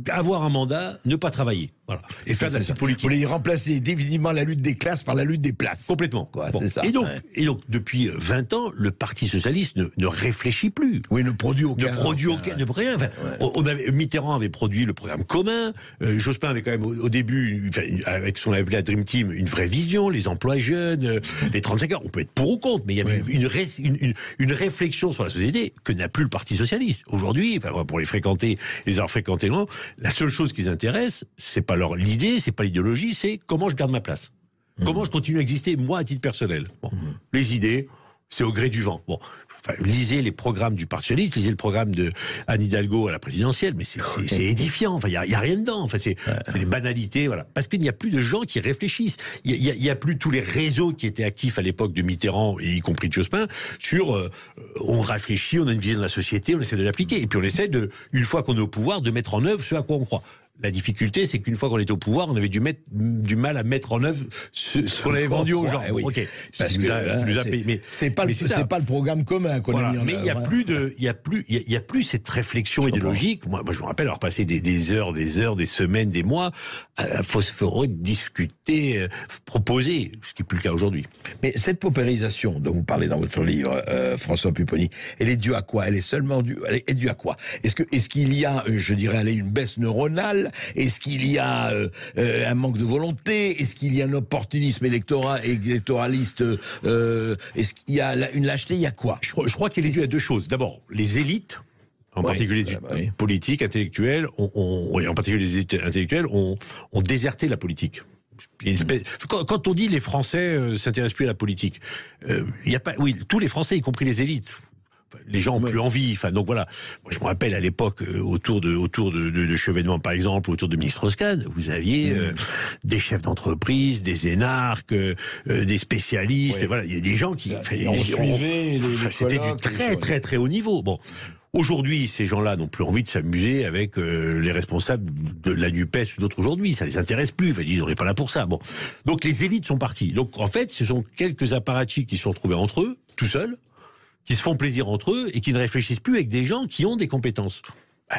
avoir un mandat, ne pas travailler. Voilà. Et faire de la politique.
Vous voulez remplacer définitivement la lutte des classes par la lutte des places.
Complètement. Bon. Ça, et donc, depuis 20 ans, le Parti Socialiste ne réfléchit plus.
Oui, ne produit aucun.
Rien. Enfin, Mitterrand avait produit le programme commun. Jospin avait quand même au début, avec ce qu'on appelait la Dream Team, une vraie vision, les emplois jeunes, les 35 heures. On peut être pour ou contre, mais il y avait une réflexion sur la société que n'a plus le Parti Socialiste. Aujourd'hui, pour les avoir fréquentés loin, la seule chose qui les intéresse, c'est pas l'idée, c'est pas l'idéologie, c'est comment je garde ma place. Comment je continue à exister, moi, à titre personnel. Bon. Les idées, c'est au gré du vent. Bon. Lisez les programmes du Parti Socialiste, lisez le programme de Anne Hidalgo à la présidentielle, mais c'est édifiant. Enfin, il y a rien dedans. Enfin, c'est des banalités, voilà. Parce qu'il n'y a plus de gens qui réfléchissent. Il y a plus tous les réseaux qui étaient actifs à l'époque de Mitterrand, et y compris de Jospin, sur on réfléchit, on a une vision de la société, on essaie de l'appliquer, et puis on essaie une fois qu'on est au pouvoir, de mettre en œuvre ce à quoi on croit. La difficulté, c'est qu'une fois qu'on était au pouvoir, on avait du mal à mettre en œuvre ce qu'on avait vendu aux gens.
Oui.
Ok.
Parce que c'est pas le programme commun qu'on a mis en œuvre.
Mais il y a plus cette réflexion idéologique. Moi, je me rappelle avoir passé des heures, des semaines, des mois à phosphorer, discuter, proposer, ce qui n'est plus le cas aujourd'hui.
Mais cette paupérisation dont vous parlez dans votre livre, François Pupponi, elle est due à quoi? Elle est due à quoi? Est-ce qu'il y a, je dirais, une baisse neuronale? Est-ce qu'il y a un manque de volonté? Est-ce qu'il y a un opportunisme électoraliste? Est-ce qu'il y a une lâcheté? Il y a quoi?
Je crois qu'il est dû à deux choses. D'abord, les élites, en particulier les politiques, intellectuels, en particulier les élites intellectuelles, ont déserté la politique. Quand on dit les Français s'intéressent plus à la politique, il y a pas, tous les Français, y compris les élites. Les gens ont plus envie. Enfin, donc voilà. Moi, je me rappelle à l'époque, autour de Chevènement, par exemple, autour de ministre Strauss-Kahn, vous aviez des chefs d'entreprise, des énarques, des spécialistes. Et voilà, il y a des gens qui c'était du très très très haut niveau. Bon. Aujourd'hui, ces gens-là n'ont plus envie de s'amuser avec les responsables de la NUPES ou d'autres aujourd'hui. Ça les intéresse plus. Enfin, ils n'en sont pas là pour ça. Bon. Donc les élites sont parties. Donc en fait, ce sont quelques apparatchiks qui se sont retrouvés entre eux, tout seuls, qui se font plaisir entre eux et qui ne réfléchissent plus avec des gens qui ont des compétences.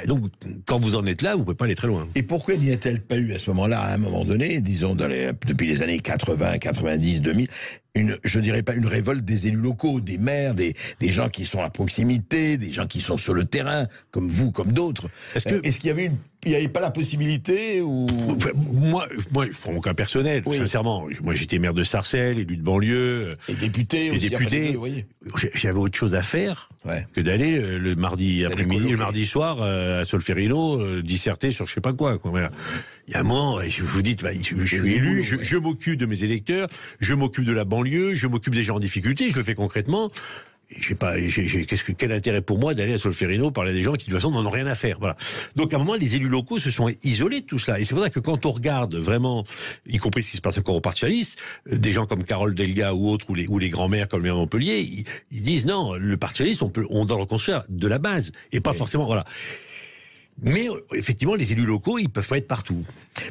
Donc, quand vous en êtes là, vous ne pouvez pas aller très loin.
Et pourquoi n'y a-t-il pas eu à ce moment-là, à un moment donné, disons depuis les années 80, 90, 2000, je dirais pas une révolte des élus locaux, des maires, des gens qui sont à proximité, des gens qui sont sur le terrain, comme vous, comme d'autres. Est-ce qu'il y avait pas la possibilité ou...
Moi, je prends mon cas personnel, sincèrement. Moi, j'étais maire de Sarcelles, élu de banlieue.
Et député aussi.
J'avais autre chose à faire que d'aller le mardi après-midi, le mardi soir à Solferino, disserter sur je sais pas quoi. Voilà. Il y a un moment, vous vous dites, je suis élu, je m'occupe de mes électeurs, je m'occupe de la banlieue, je m'occupe des gens en difficulté, je le fais concrètement. Quel intérêt pour moi d'aller à Solferino parler à des gens qui de toute façon n'en ont rien à faire. Voilà. Donc à un moment, les élus locaux se sont isolés de tout cela. Et c'est pour ça que quand on regarde vraiment, y compris ce qui se passe encore au Parti socialiste, des gens comme Carole Delga ou autres, ou les grands-mères comme le maire de Montpellier, ils disent non, le Parti socialiste, on doit le reconstruire de la base et pas forcément. Voilà. Mais effectivement, les élus locaux, ils peuvent pas être partout.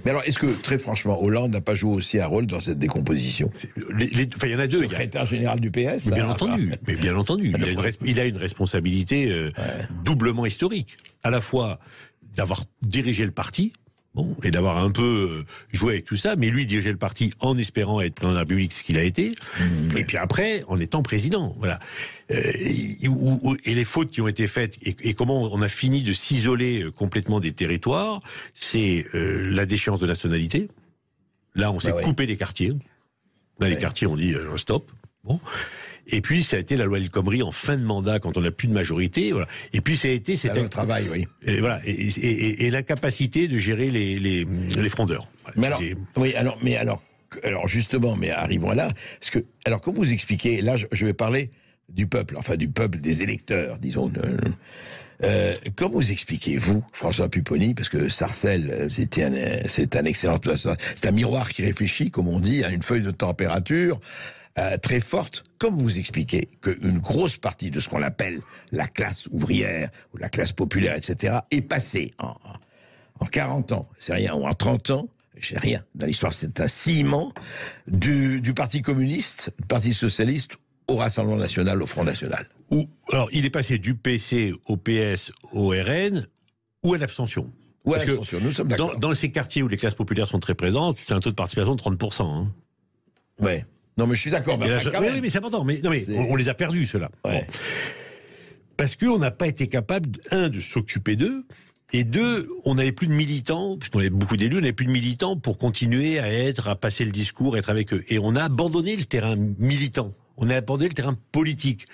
Mais alors, est-ce que, très franchement, Hollande n'a pas joué aussi un rôle dans cette décomposition?
Il y en a deux.
Secrétaire général du PS.
Mais bien entendu. Il a une responsabilité doublement historique. À la fois d'avoir dirigé le parti, et d'avoir un peu joué avec tout ça, mais lui dirigeait le parti en espérant être président de la République, ce qu'il a été, et puis après, en étant président. Voilà. Et les fautes qui ont été faites, et comment on a fini de s'isoler complètement des territoires, c'est la déchéance de nationalité. Là, on s'est coupé des quartiers. Là, les quartiers ont dit stop. Bon. Et puis, ça a été la loi El Khomri en fin de mandat, quand on n'a plus de majorité. Voilà. Et puis, ça a été...
C'était le travail, oui.
Et voilà. Et l'incapacité de gérer les frondeurs.
Mais alors, justement, arrivons là. Parce que, alors, comme vous expliquez, là, je vais parler du peuple, enfin, du peuple des électeurs, disons. Comment vous expliquez, vous, François Pupponi, parce que Sarcelles, c'est un excellent... C'est un miroir qui réfléchit, comme on dit, à une feuille de température... très forte. Comment vous expliquez qu'une grosse partie de ce qu'on appelle la classe ouvrière ou la classe populaire, etc., est passée en 40 ans, c'est rien, ou en 30 ans, c'est rien. Dans l'histoire, c'est un ciment du Parti communiste, du Parti socialiste, au Rassemblement national, au Front national.
Alors, il est passé du PC au PS, au RN, ou à l'abstention.
Parce que nous sommes d'accord.
Dans ces quartiers où les classes populaires sont très présentes, c'est un taux de participation de 30%. Hein.
Ouais. Non, mais je suis d'accord.
Oui, mais c'est important. Mais on les a perdus, ceux-là. Ouais. Bon. Parce qu'on n'a pas été capable, de s'occuper d'eux, et deux, on n'avait plus de militants, puisqu'on avait beaucoup d'élus, on n'avait plus de militants pour continuer à passer le discours, être avec eux. Et on a abandonné le terrain militant. On a abandonné le terrain politique.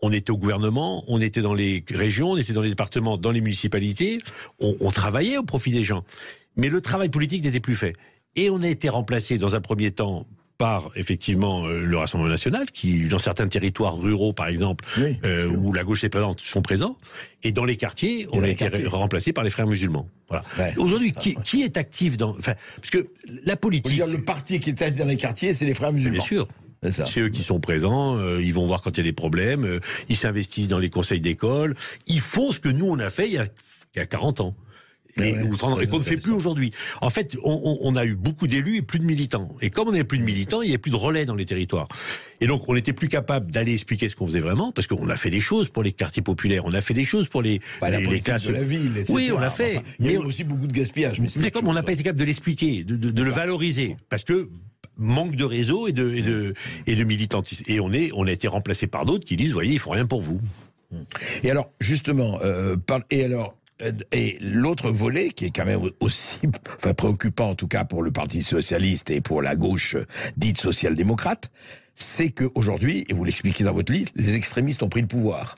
On était au gouvernement, on était dans les régions, on était dans les départements, dans les municipalités. On travaillait au profit des gens. Mais le travail politique n'était plus fait. Et on a été remplacé, dans un premier temps, par effectivement le Rassemblement national, qui, dans certains territoires ruraux, par exemple, où la gauche est présente, sont présents. Et dans les quartiers, on a été remplacé par les frères musulmans. Voilà. Ouais. Aujourd'hui, qui est actif dans... Enfin, parce que la politique...
Vous dire, le parti qui est actif dans les quartiers, c'est les frères musulmans.
Bien sûr. C'est eux qui sont présents, ils vont voir quand il y a des problèmes, ils s'investissent dans les conseils d'école, ils font ce que nous on a fait il y a 40 ans. et qu'on ne fait plus aujourd'hui. En fait, on a eu beaucoup d'élus et plus de militants. Et comme on n'avait plus de militants, il n'y avait plus de relais dans les territoires. Et donc, on n'était plus capable d'aller expliquer ce qu'on faisait vraiment, parce qu'on a fait des choses pour les quartiers populaires, on a fait des choses pour les classes
de la ville, etc.
Oui, on l'a fait.
Enfin, il y a eu aussi beaucoup de gaspillage.
Mais comme on n'a pas été capable de l'expliquer, de le valoriser, parce que manque de réseau et de militantisme. Et on a été remplacé par d'autres qui disent, voyez, ils font rien pour vous.
Et alors, justement, et l'autre volet qui est quand même aussi préoccupant, en tout cas pour le Parti socialiste et pour la gauche dite social-démocrate, c'est qu'aujourd'hui, et vous l'expliquez dans votre livre, les extrémistes ont pris le pouvoir.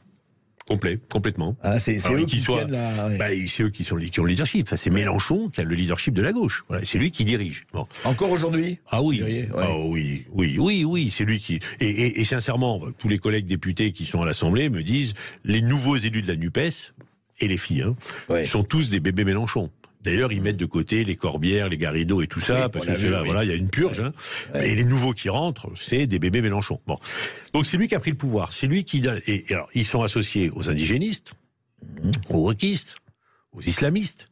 Complètement.
Ah, c'est eux qui tiennent la... Ouais.
C'est eux qui ont le leadership. Enfin, c'est Mélenchon qui a le leadership de la gauche. Voilà, c'est lui qui dirige. Bon.
Encore aujourd'hui ?
Ah oui.
Ouais.
Oui, c'est lui qui... Et sincèrement, tous les collègues députés qui sont à l'Assemblée me disent, les nouveaux élus de la NUPES, et les filles, sont tous des bébés Mélenchon. D'ailleurs, ils mettent de côté les Corbières, les Garrido et tout ça, parce que là, voilà, il y a une purge. Et les nouveaux qui rentrent, c'est des bébés Mélenchon. Bon. Donc c'est lui qui a pris le pouvoir. C'est lui qui... Et alors, ils sont associés aux indigénistes, aux wokistes, aux islamistes.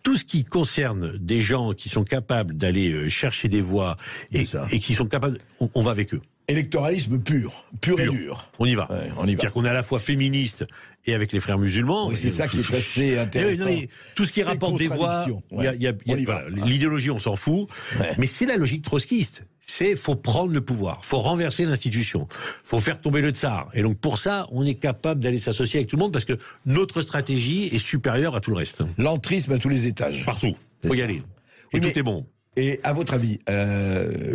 Tout ce qui concerne des gens qui sont capables d'aller chercher des voix et qui sont capables... On va avec eux.
Électoralisme pur et dur.
On y va.
Ouais, on y va.
C'est-à-dire qu'on est à la fois féministe et avec les frères musulmans.
Oui, c'est ça qui est assez intéressant.
Tout ce qui rapporte des voix, l'idéologie, on s'en fout. Ouais. Mais c'est la logique trotskiste. Faut prendre le pouvoir, faut renverser l'institution, faut faire tomber le tsar. Et donc pour ça, on est capable d'aller s'associer avec tout le monde parce que notre stratégie est supérieure à tout le reste.
L'entrisme à tous les étages.
Partout. Faut y aller. Et tout est bon.
Et à votre avis,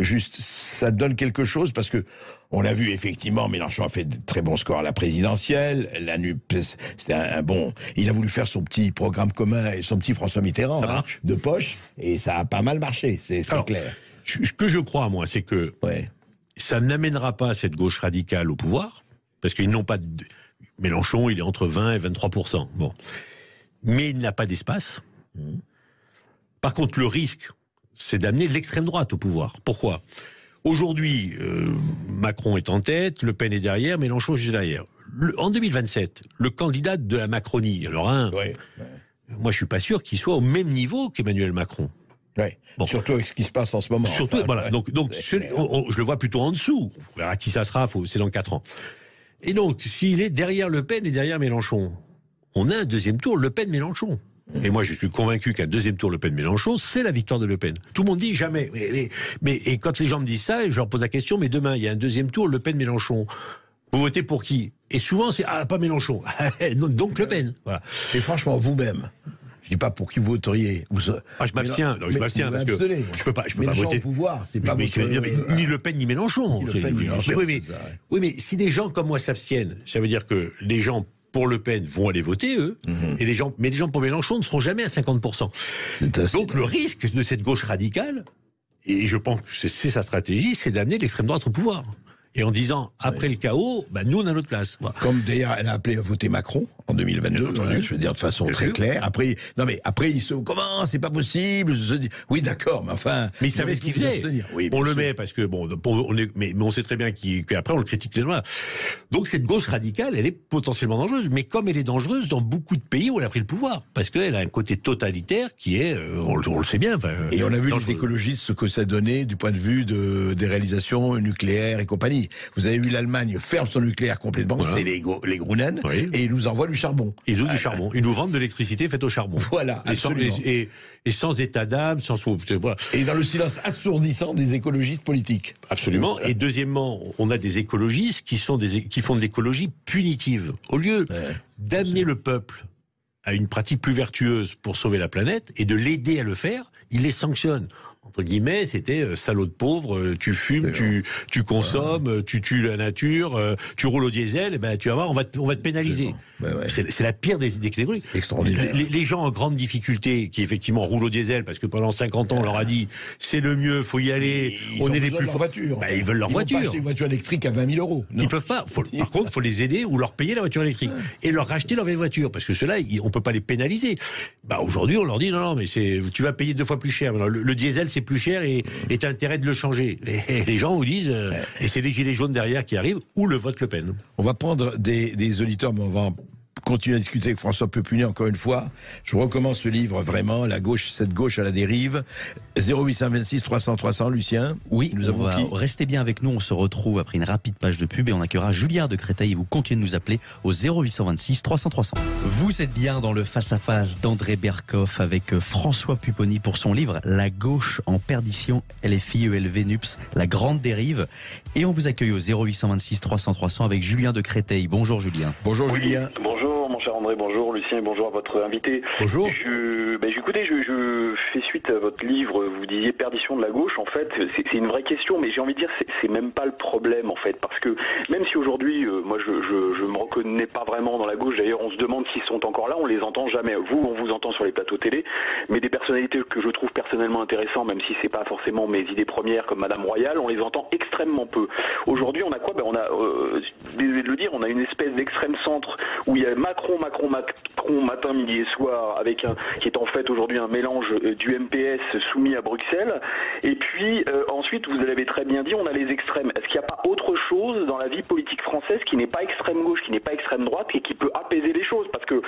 juste, ça donne quelque chose parce que on a vu effectivement, Mélenchon a fait de très bons scores à la présidentielle, la NUPES, c'était un bon. Il a voulu faire son petit programme commun et son petit François Mitterrand de poche, et ça a pas mal marché, c'est clair.
Ce que je crois, moi, c'est que ça n'amènera pas cette gauche radicale au pouvoir, parce qu'ils n'ont pas de... Mélenchon, il est entre 20 et 23%. Bon, mais il n'a pas d'espace. Par contre, le risque, c'est d'amener l'extrême droite au pouvoir. Pourquoi ? Aujourd'hui, Macron est en tête, Le Pen est derrière, Mélenchon juste derrière. En 2027, le candidat de la Macronie, alors moi je suis pas sûr qu'il soit au même niveau qu'Emmanuel Macron.
Ouais. Bon. Surtout avec ce qui se passe en ce moment.
Surtout, voilà. Donc je le vois plutôt en dessous. On verra qui ça sera, c'est dans 4 ans. Et donc, s'il est derrière Le Pen et derrière Mélenchon, on a un deuxième tour Le Pen-Mélenchon. Et moi, je suis convaincu qu'un deuxième tour Le Pen-Mélenchon, c'est la victoire de Le Pen. Tout le monde dit jamais. Et quand les gens me disent ça, je leur pose la question, mais demain, il y a un deuxième tour Le Pen-Mélenchon. Vous votez pour qui ? Et souvent, c'est pas Mélenchon. Donc Le Pen. Voilà.
Et franchement, vous-même, je dis pas pour qui vous voteriez.
Je m'abstiens. Je m'abstiens parce que je peux pas voter.
Au pouvoir, c'est pas
ni Le Pen ni Mélenchon. Oui, mais si des gens comme moi s'abstiennent, ça veut dire que les gens pour Le Pen vont aller voter, eux, et les gens pour Mélenchon ne seront jamais à 50%. Donc le risque de cette gauche radicale, et je pense que c'est sa stratégie, c'est d'amener l'extrême droite au pouvoir. Et en disant, après le chaos, nous on a notre place. Voilà.
Comme d'ailleurs elle a appelé à voter Macron en 2022, je veux dire de façon très claire. Après, il se... Comment ? C'est pas possible. Oui, d'accord, mais enfin...
Mais il savait ce qu'il faisait. Oui, on le met parce que, mais on sait très bien qu'après on le critique les lois. Donc cette gauche radicale, elle est potentiellement dangereuse. Mais comme elle est dangereuse dans beaucoup de pays où elle a pris le pouvoir. Parce qu'elle a un côté totalitaire qui est, on le sait bien.
Et on a vu les écologistes ce que ça donnait du point de vue des réalisations nucléaires et compagnie. Vous avez vu l'Allemagne ferme son nucléaire complètement, c'est les Grunen, et ils nous envoient du charbon.
Ils ont du charbon. Ils nous vendent de l'électricité faite au charbon.
Voilà,
et sans état d'âme, voilà.
Et dans le silence assourdissant des écologistes politiques.
Absolument. Et deuxièmement, on a des écologistes qui font de l'écologie punitive. Au lieu d'amener le peuple à une pratique plus vertueuse pour sauver la planète et de l'aider à le faire, ils les sanctionnent. Entre guillemets, c'était salaud de pauvre, tu fumes, tu consommes, tu tues la nature, tu roules au diesel, tu vas voir, on va te pénaliser. C'est la pire des catégories.
Extraordinaire.
Les gens en grande difficulté qui effectivement roulent au diesel parce que pendant 50 ans on leur a dit c'est le mieux, faut y aller, on est les plus forts. Ils veulent leur voiture.
Ils vont pas acheter une voiture électrique à 20 000 €.
Ils peuvent pas. Par contre, il faut les aider ou leur payer la voiture électrique et leur racheter leur vieille voiture parce que ceux-là, on peut pas les pénaliser. Aujourd'hui, on leur dit non, mais tu vas payer 2 fois plus cher. Le diesel c'est plus cher et t'as intérêt de le changer. Et les gens vous disent, et c'est les gilets jaunes derrière qui arrivent, ou le vote Le Pen.
On va prendre des auditeurs, mais on va continue à discuter avec François Pupponi encore une fois. Je vous recommande ce livre vraiment, cette gauche à la dérive. 0826 300 300, Lucien.
Oui, restez bien avec nous. On se retrouve après une rapide page de pub et on accueillera Julien de Créteil. Vous continuez de nous appeler au 0826 300 300. Vous êtes bien dans le face-à-face d'André Berkoff avec François Pupponi pour son livre La gauche en perdition, LFI, ELV, NUPS, la grande dérive. Et on vous accueille au 0826 300 300 avec Julien de Créteil. Bonjour Julien.
Bonjour Julien.
Bonjour mon cher André, bonjour Lucien, bonjour à votre invité.
Bonjour.
Écoutez, je fais suite à votre livre, vous disiez perdition de la gauche, en fait, c'est une vraie question, mais j'ai envie de dire, c'est même pas le problème, en fait, parce que même si aujourd'hui, moi, je me reconnais pas vraiment dans la gauche, d'ailleurs, on se demande s'ils sont encore là, on les entend jamais. Vous, on vous entend sur les plateaux télé, mais des personnalités que je trouve personnellement intéressantes, même si c'est pas forcément mes idées premières, comme Madame Royal, on les entend extrêmement peu. Aujourd'hui, on a quoi? On a, désolé de le dire, on a une espèce d'extrême centre où il y a Macron, matin, midi et soir, qui est en fait aujourd'hui un mélange du MPS soumis à Bruxelles. Et puis ensuite, vous l'avez très bien dit, on a les extrêmes. Est-ce qu'il n'y a pas autre chose dans la vie politique française qui n'est pas extrême gauche, qui n'est pas extrême droite et qui peut apaiser les choses? Parce que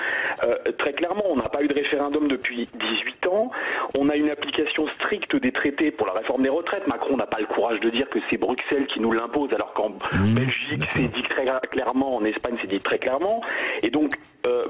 très clairement, on n'a pas eu de référendum depuis 18 ans. On a une application stricte des traités pour la réforme des retraites. Macron n'a pas le courage de dire que c'est Bruxelles qui nous l'impose, alors qu'en Belgique, c'est dit très clairement, en Espagne, c'est dit très clairement. Et donc,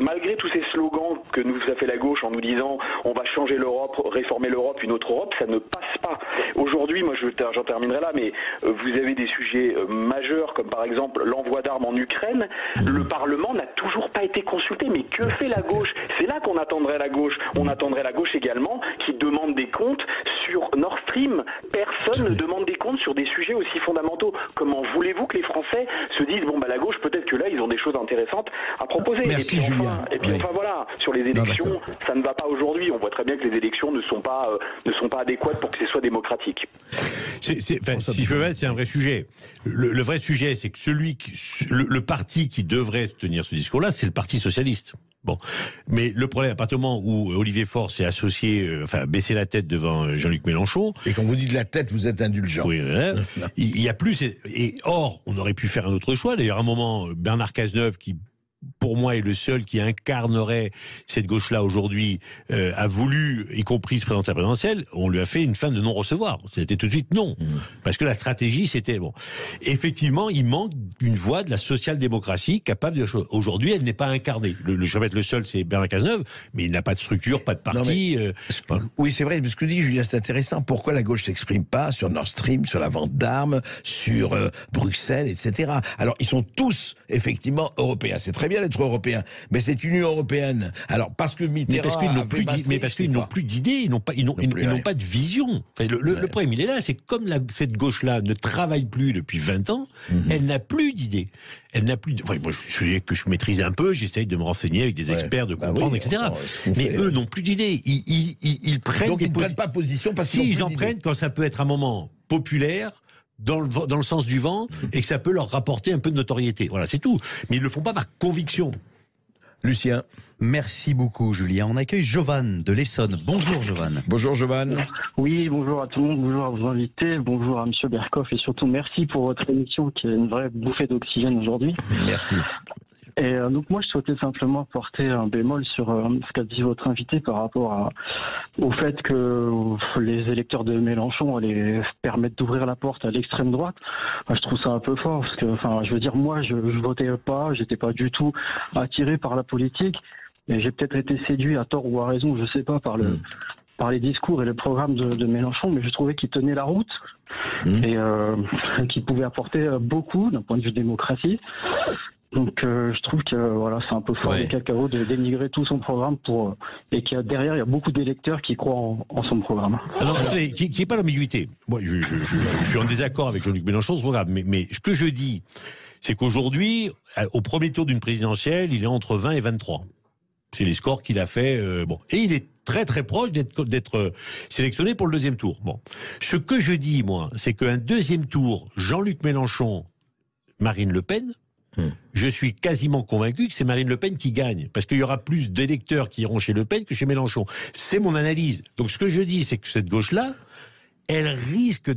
malgré tous ces slogans que nous a fait la gauche en nous disant on va changer l'Europe, réformer l'Europe, une autre Europe, ça ne passe pas. Aujourd'hui, moi j'en terminerai là, mais vous avez des sujets majeurs comme par exemple l'envoi d'armes en Ukraine. Le Parlement n'a toujours pas été consulté. Mais que fait la gauche? C'est là qu'on attendrait la gauche. On attendrait la gauche également qui demande des comptes sur Nord Stream. Personne ne demande des comptes sur des sujets aussi fondamentaux. Comment voulez-vous que les Français se disent bon bah la gauche peut-être que là ils ont des choses intéressantes à proposer.
Merci Julien.
Et puis enfin voilà, sur les élections, ça ne va pas aujourd'hui. On voit très bien que les élections ne sont pas adéquates pour que ce soit démocratique.
Si je peux mettre, c'est un vrai sujet. Le vrai sujet, c'est que le parti qui devrait tenir ce discours-là, c'est le Parti socialiste. Bon, mais le problème, à partir du moment où Olivier Faure s'est associé, baissé la tête devant Jean-Luc Mélenchon.
Et quand vous dites la tête, vous êtes indulgent.
Oui, il y a plus. Et or, on aurait pu faire un autre choix. D'ailleurs, à un moment, Bernard Cazeneuve, qui pour moi est le seul qui incarnerait cette gauche-là aujourd'hui, a voulu, y compris se présenter à la présidentielle, on lui a fait une fin de non-recevoir. C'était tout de suite non. Parce que la stratégie, c'était bon. Effectivement, il manque une voix de la social-démocratie capable de... Aujourd'hui, elle n'est pas incarnée. Je répète, le seul, c'est Bernard Cazeneuve, mais il n'a pas de structure, pas de parti.
Oui, c'est vrai, mais ce que dit Julien, c'est intéressant. Pourquoi la gauche s'exprime pas sur Nord Stream, sur la vente d'armes, sur Bruxelles, etc. Alors, ils sont tous, effectivement, européens. C'est très bien d'être européen, mais cette Union européenne, alors parce que Mitterrand
parce qu'ils n'ont plus d'idées, ils n'ont pas de vision. Enfin, le problème, il est là, c'est que comme cette gauche-là ne travaille plus depuis 20 ans, elle n'a plus d'idées. Elle n'a plus. Moi, je maîtrise un peu, j'essaye de me renseigner avec des experts, de comprendre, etc. Mais eux n'ont plus d'idées. Ils prennent.
Donc ils ne prennent pas position parce
qu'ils en prennent quand ça peut être un moment populaire. Dans le sens du vent, et que ça peut leur rapporter un peu de notoriété. Voilà, c'est tout. Mais ils ne le font pas par conviction.
Lucien.
Merci beaucoup, Julien. On accueille Jovan de l'Essonne. Bonjour, Jovan.
Bonjour, Jovan.
Oui, bonjour à tout le monde, bonjour à vos invités, bonjour à Monsieur Berkoff, et surtout merci pour votre émission qui est une vraie bouffée d'oxygène aujourd'hui.
Merci.
Et donc moi, je souhaitais simplement porter un bémol sur ce qu'a dit votre invité par rapport au fait que les électeurs de Mélenchon allaient permettre d'ouvrir la porte à l'extrême droite. Je trouve ça un peu fort parce que, je veux dire, moi, je votais pas, j'étais pas du tout attiré par la politique, et j'ai peut-être été séduit à tort ou à raison, je sais pas, par les discours et le programme de Mélenchon, mais je trouvais qu'il tenait la route et qu'il pouvait apporter beaucoup d'un point de vue démocratie. Donc je trouve que voilà, c'est un peu fort de Cacao de dénigrer tout son programme et qu'il y a derrière il y a beaucoup d'électeurs qui croient en son programme.
Alors qui n'est pas l'ambiguïté. Moi je suis en désaccord avec Jean-Luc Mélenchon ce programme, mais ce que je dis, c'est qu'aujourd'hui, au premier tour d'une présidentielle, il est entre 20 et 23. C'est les scores qu'il a fait. Et il est très très proche d'être sélectionné pour le deuxième tour. Bon, ce que je dis moi, c'est qu'un deuxième tour, Jean-Luc Mélenchon, Marine Le Pen. Je suis quasiment convaincu que c'est Marine Le Pen qui gagne, parce qu'il y aura plus d'électeurs qui iront chez Le Pen que chez Mélenchon. C'est mon analyse. Donc ce que je dis, c'est que cette gauche-là, elle risque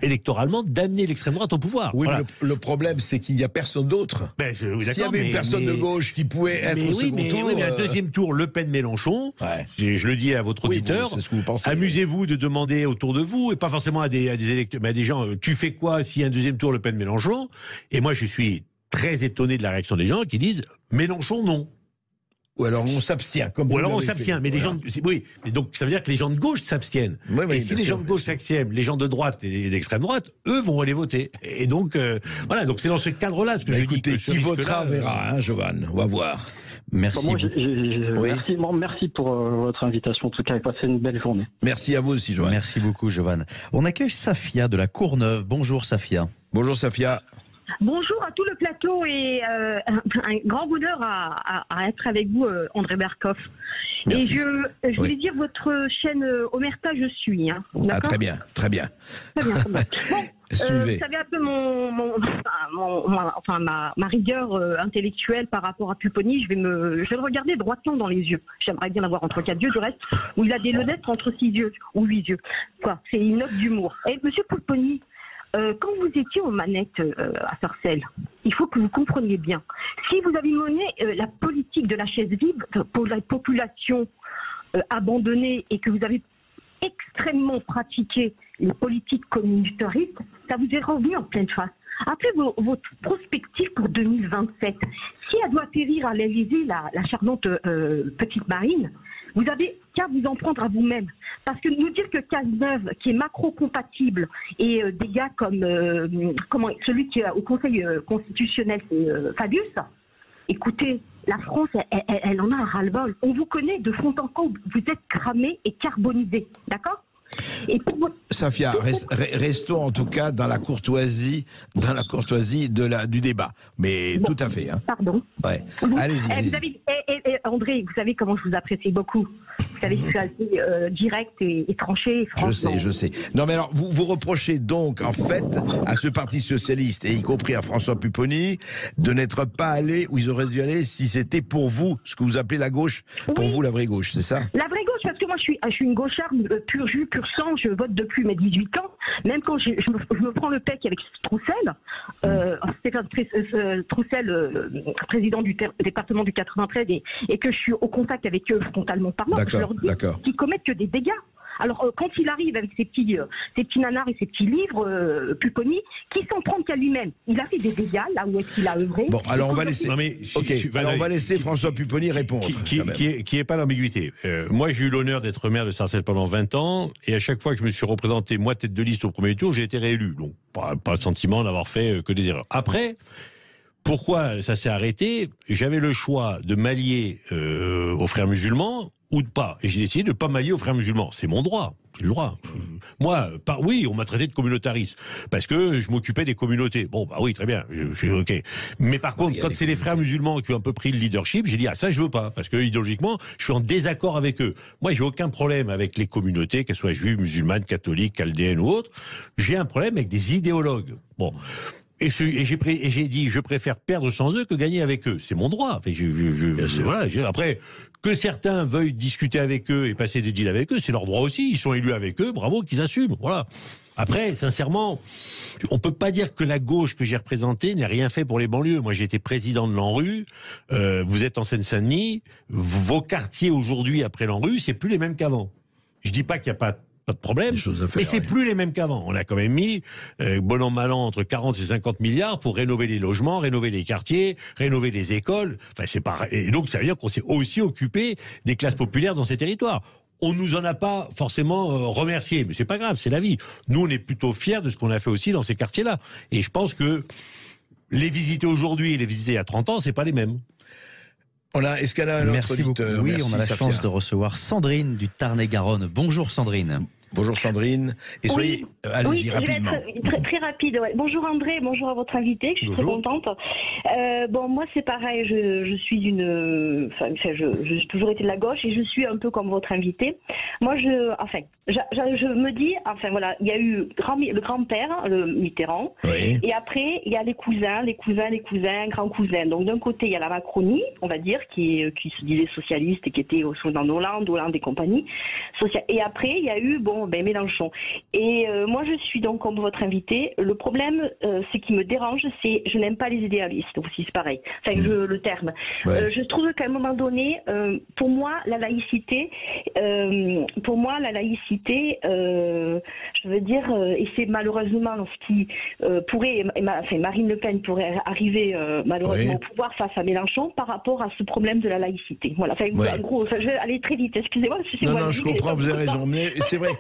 électoralement d'amener l'extrême droite au pouvoir.
Oui,
Voilà.
mais le problème, c'est qu'il n'y a personne d'autre.
Ben,
S'il y avait une personne de gauche qui pouvait être au second tour...
Oui, mais un deuxième tour, Le Pen-Mélenchon, je le dis à votre auditeur,
c'est ce que vous pensez,
amusez-vous de demander autour de vous, et pas forcément à des électeurs, mais à des gens, tu fais quoi s'il y a un deuxième tour Le Pen-Mélenchon? Et moi, je suis très étonné de la réaction des gens qui disent Mélenchon, non.
Ou alors on s'abstient.
Ou alors on s'abstient. Mais les gens, oui, mais donc ça veut dire que les gens de gauche s'abstiennent. Et si les gens de gauche s'abstiennent, les gens de droite et d'extrême droite, eux vont aller voter. Et donc voilà, donc c'est dans ce cadre-là ce que je dis.
Écoutez, qui votera verra, hein, Jovan. On va voir.
Merci.
Merci pour votre invitation. En tout cas, et passez une belle journée.
Merci à vous aussi, Jovan.
Merci beaucoup, Jovan. On accueille Safia de la Courneuve. Bonjour, Safia.
Bonjour, Safia.
Bonjour à tout le plateau et un grand bonheur à être avec vous, André Berkoff.
Merci.
Et je voulais dire votre chaîne Omerta, je suis. Hein,
ah, très bien, très bien.
Très bien, très bien. Bon,
Suivez.
vous savez un peu ma rigueur intellectuelle par rapport à Pupponi. Je vais le regarder droitement dans les yeux. J'aimerais bien l'avoir entre 4 yeux, du reste, où il a des lunettes entre 6 yeux ou 8 yeux. Quoi, c'est une note d'humour. Et monsieur Pupponi, quand vous étiez aux manettes à Sarcelles, il faut que vous compreniez bien. Si vous avez mené la politique de la chaise vide pour la population abandonnée et que vous avez extrêmement pratiqué les politiques communautaristes, ça vous est revenu en pleine face. Après votre prospective pour 2027, si elle doit atterrir à l'Élysée, la charmante petite Marine, vous avez qu'à vous en prendre à vous-même. Parce que nous dire que Cazeneuve, qui est macro-compatible, et des gars comme celui qui est au Conseil constitutionnel, c'est Fabius, écoutez, la France, elle en a un ras-le-bol. On vous connaît de fond en comble. Vous êtes cramé et carbonisé. D'accord ? Et pour votre...
Safia, restons en tout cas dans la courtoisie du débat. Mais bon, tout à fait. Hein.
Pardon.
Ouais. Allez-y.
André, vous savez comment je vous apprécie beaucoup. Vous savez, je suis assez direct et tranché.
Je sais. Non, mais alors, vous reprochez donc, en fait, à ce Parti socialiste, et y compris à François Pupponi, de n'être pas allé où ils auraient dû aller si c'était pour vous, ce que vous appelez la gauche, pour vous, la vraie gauche, c'est ça? La
vraie gauche, parce que moi, je suis une gaucharde pur jus, pur sang, je vote depuis mes 18 ans. Même quand je me prends le pec avec Troussel, Stéphane Troussel, président du département du 93, et que je suis au contact avec eux frontalement parlant, je leur dis qu'ils commettent que des dégâts. Alors, quand il arrive avec ses petits nanars et ses petits livres, Pupponi, qui s'en prend qu'à lui-même. Il a fait des dégâts là où est-ce qu'il a œuvré.
Bon, alors on va laisser. On va laisser François Pupponi répondre.
Qui est pas l'ambiguïté. Moi, j'ai eu l'honneur d'être maire de Sarcelles pendant 20 ans, et à chaque fois que je me suis représenté, moi, tête de liste au premier tour, j'ai été réélu. Donc, pas le sentiment d'avoir fait que des erreurs. Après. Pourquoi ça s'est arrêté? J'avais le choix de m'allier aux frères musulmans ou de pas. Et j'ai décidé de ne pas m'allier aux frères musulmans. C'est mon droit. C'est le droit. Moi, oui, on m'a traité de communautariste parce que je m'occupais des communautés. Bon, bah oui, très bien. Je suis OK. Mais par contre, quand c'est les frères musulmans qui ont un peu pris le leadership, j'ai dit, ça, je veux pas. Parce que idéologiquement, je suis en désaccord avec eux. Moi, j'ai aucun problème avec les communautés, qu'elles soient juives, musulmanes, catholiques, chaldéennes ou autres. J'ai un problème avec des idéologues. Bon. Et j'ai dit, je préfère perdre sans eux que gagner avec eux. C'est mon droit. Voilà, après, que certains veuillent discuter avec eux et passer des deals avec eux, c'est leur droit aussi. Ils sont élus avec eux, bravo, qu'ils assument. Voilà. Après, sincèrement, on peut pas dire que la gauche que j'ai représentée n'a rien fait pour les banlieues. Moi, j'ai été président de l'ANRU. Vous êtes en Seine-Saint-Denis. Vos quartiers aujourd'hui, après l'ANRU, c'est plus les mêmes qu'avant. Je dis pas qu'il n'y a pas de problème, mais c'est plus les mêmes qu'avant. On a quand même mis, bon an mal an, entre 40 et 50 milliards pour rénover les logements, rénover les quartiers, rénover les écoles. Enfin, c'est pas... Et donc, ça veut dire qu'on s'est aussi occupé des classes populaires dans ces territoires. On nous en a pas forcément remercié, mais c'est pas grave, c'est la vie. Nous, on est plutôt fiers de ce qu'on a fait aussi dans ces quartiers-là. Et je pense que les visiter aujourd'hui et les visiter il y a 30 ans, c'est pas les mêmes.
Est-ce qu'elle a un autre auditeur?
Oui, on a la chance de recevoir Sandrine du Tarn-et-Garonne. Bonjour Sandrine.
Bonjour Sandrine. Et soyez, allez-y rapidement.
Je vais être très rapide. Ouais. Bonjour André, bonjour à votre invité. Je suis très contente. Bon, moi c'est pareil. Je suis j'ai toujours été de la gauche et je suis un peu comme votre invité. Moi, je me dis, voilà, il y a eu le grand-père, le Mitterrand, oui. Et après il y a les cousins, grands-cousins. Donc d'un côté il y a la Macronie, on va dire, qui se disait socialiste et qui était dans Hollande et compagnie. Et après il y a eu gouvernement Mélenchon. Et moi, je suis donc comme votre invité. Le problème, ce qui me dérange, c'est je n'aime pas les idéalistes aussi, c'est pareil. Enfin, le terme.
Ouais.
Je trouve qu'à un moment donné, pour moi, la laïcité, je veux dire, et c'est malheureusement ce qui pourrait, Marine Le Pen pourrait arriver malheureusement au pouvoir face à Mélenchon par rapport à ce problème de la laïcité. Voilà. Enfin, en gros, je vais aller très vite. Excusez-moi.
Non, je comprends. Vous avez raison. Mais c'est vrai.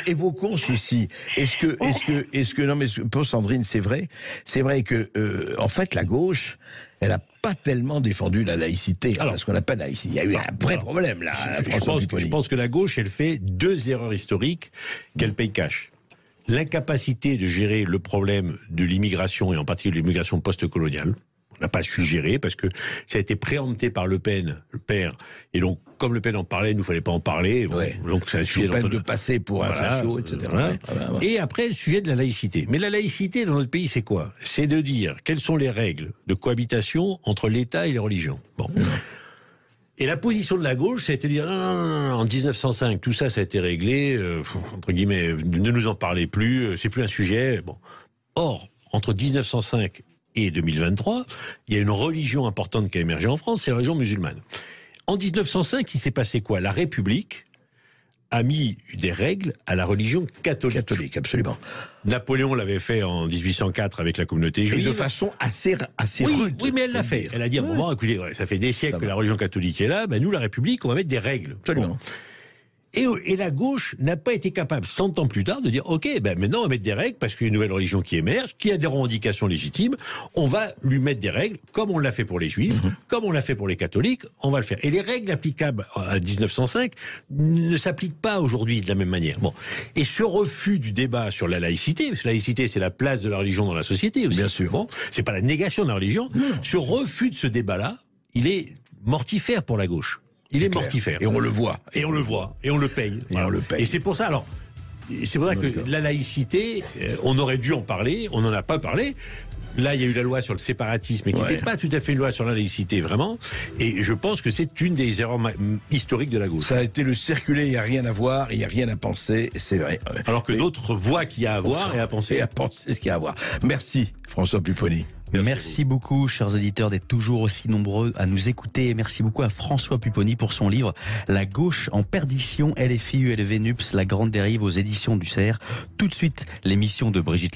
Évoquons ceci. Est-ce que non, mais pour Sandrine, c'est vrai que en fait, la gauche, elle a pas tellement défendu la laïcité. Alors, ce qu'on appelle laïcité. Il y a eu un vrai problème là.
Je pense que la gauche, elle fait 2 erreurs historiques qu'elle paye cash. L'incapacité de gérer le problème de l'immigration, et en particulier de l'immigration post-coloniale. On n'a pas su gérer parce que ça a été préempté par Le Pen, le père. Et donc, comme Le Pen en parlait, il ne fallait pas en parler. Bon, donc, ça a suffi
de passer pour un facho, etc.
Voilà. Et après, le sujet de la laïcité. Mais la laïcité dans notre pays, c'est quoi? C'est de dire quelles sont les règles de cohabitation entre l'État et les religions. Bon. Et la position de la gauche, ça a été de dire non, en 1905, tout ça, ça a été réglé, entre guillemets, ne nous en parlez plus, c'est plus un sujet. Bon. Or, entre 1905 et 2023, il y a une religion importante qui a émergé en France, c'est la religion musulmane. En 1905, il s'est passé quoi? La République a mis des règles à la religion catholique.
Catholique, absolument.
Napoléon l'avait fait en 1804 avec la communauté juive.
Et de façon assez rude.
Oui, mais elle l'a fait. Elle a dit à un moment, écoutez, ça fait des siècles que la religion catholique est là, ben nous, la République, on va mettre des règles.
Absolument.
Bon. Et la gauche n'a pas été capable, 100 ans plus tard, de dire ok, ben maintenant on va mettre des règles parce qu'il y a une nouvelle religion qui émerge, qui a des revendications légitimes, on va lui mettre des règles, comme on l'a fait pour les juifs, comme on l'a fait pour les catholiques, on va le faire. Et les règles applicables à 1905 ne s'appliquent pas aujourd'hui de la même manière. Bon. Et ce refus du débat sur la laïcité, parce que la laïcité c'est la place de la religion dans la société aussi.
Bien sûr.
Bon, c'est pas la négation de la religion. Ce refus de ce débat-là, il est mortifère pour la gauche. Il est mortifère.
Et on le voit.
Et on le voit. Et on le paye.
Voilà. On le paye.
Et c'est pour ça, que la laïcité, on aurait dû en parler, on n'en a pas parlé. Là, il y a eu la loi sur le séparatisme, qui n'était pas tout à fait une loi sur la laïcité, vraiment. Et je pense que c'est une des erreurs historiques de la gauche.
Ça a été le circuler, il n'y a rien à voir, il n'y a rien à penser, c'est vrai.
Alors que d'autres voient qu'il y a à voir et à penser.
Et à penser ce qu'il y a à voir. Merci, François Pupponi.
Merci beaucoup, chers auditeurs, d'être toujours aussi nombreux à nous écouter. Et merci beaucoup à François Pupponi pour son livre La gauche en perdition, LFI, ULV, NUPS, la grande dérive aux éditions du CERF. Tout de suite, l'émission de Brigitte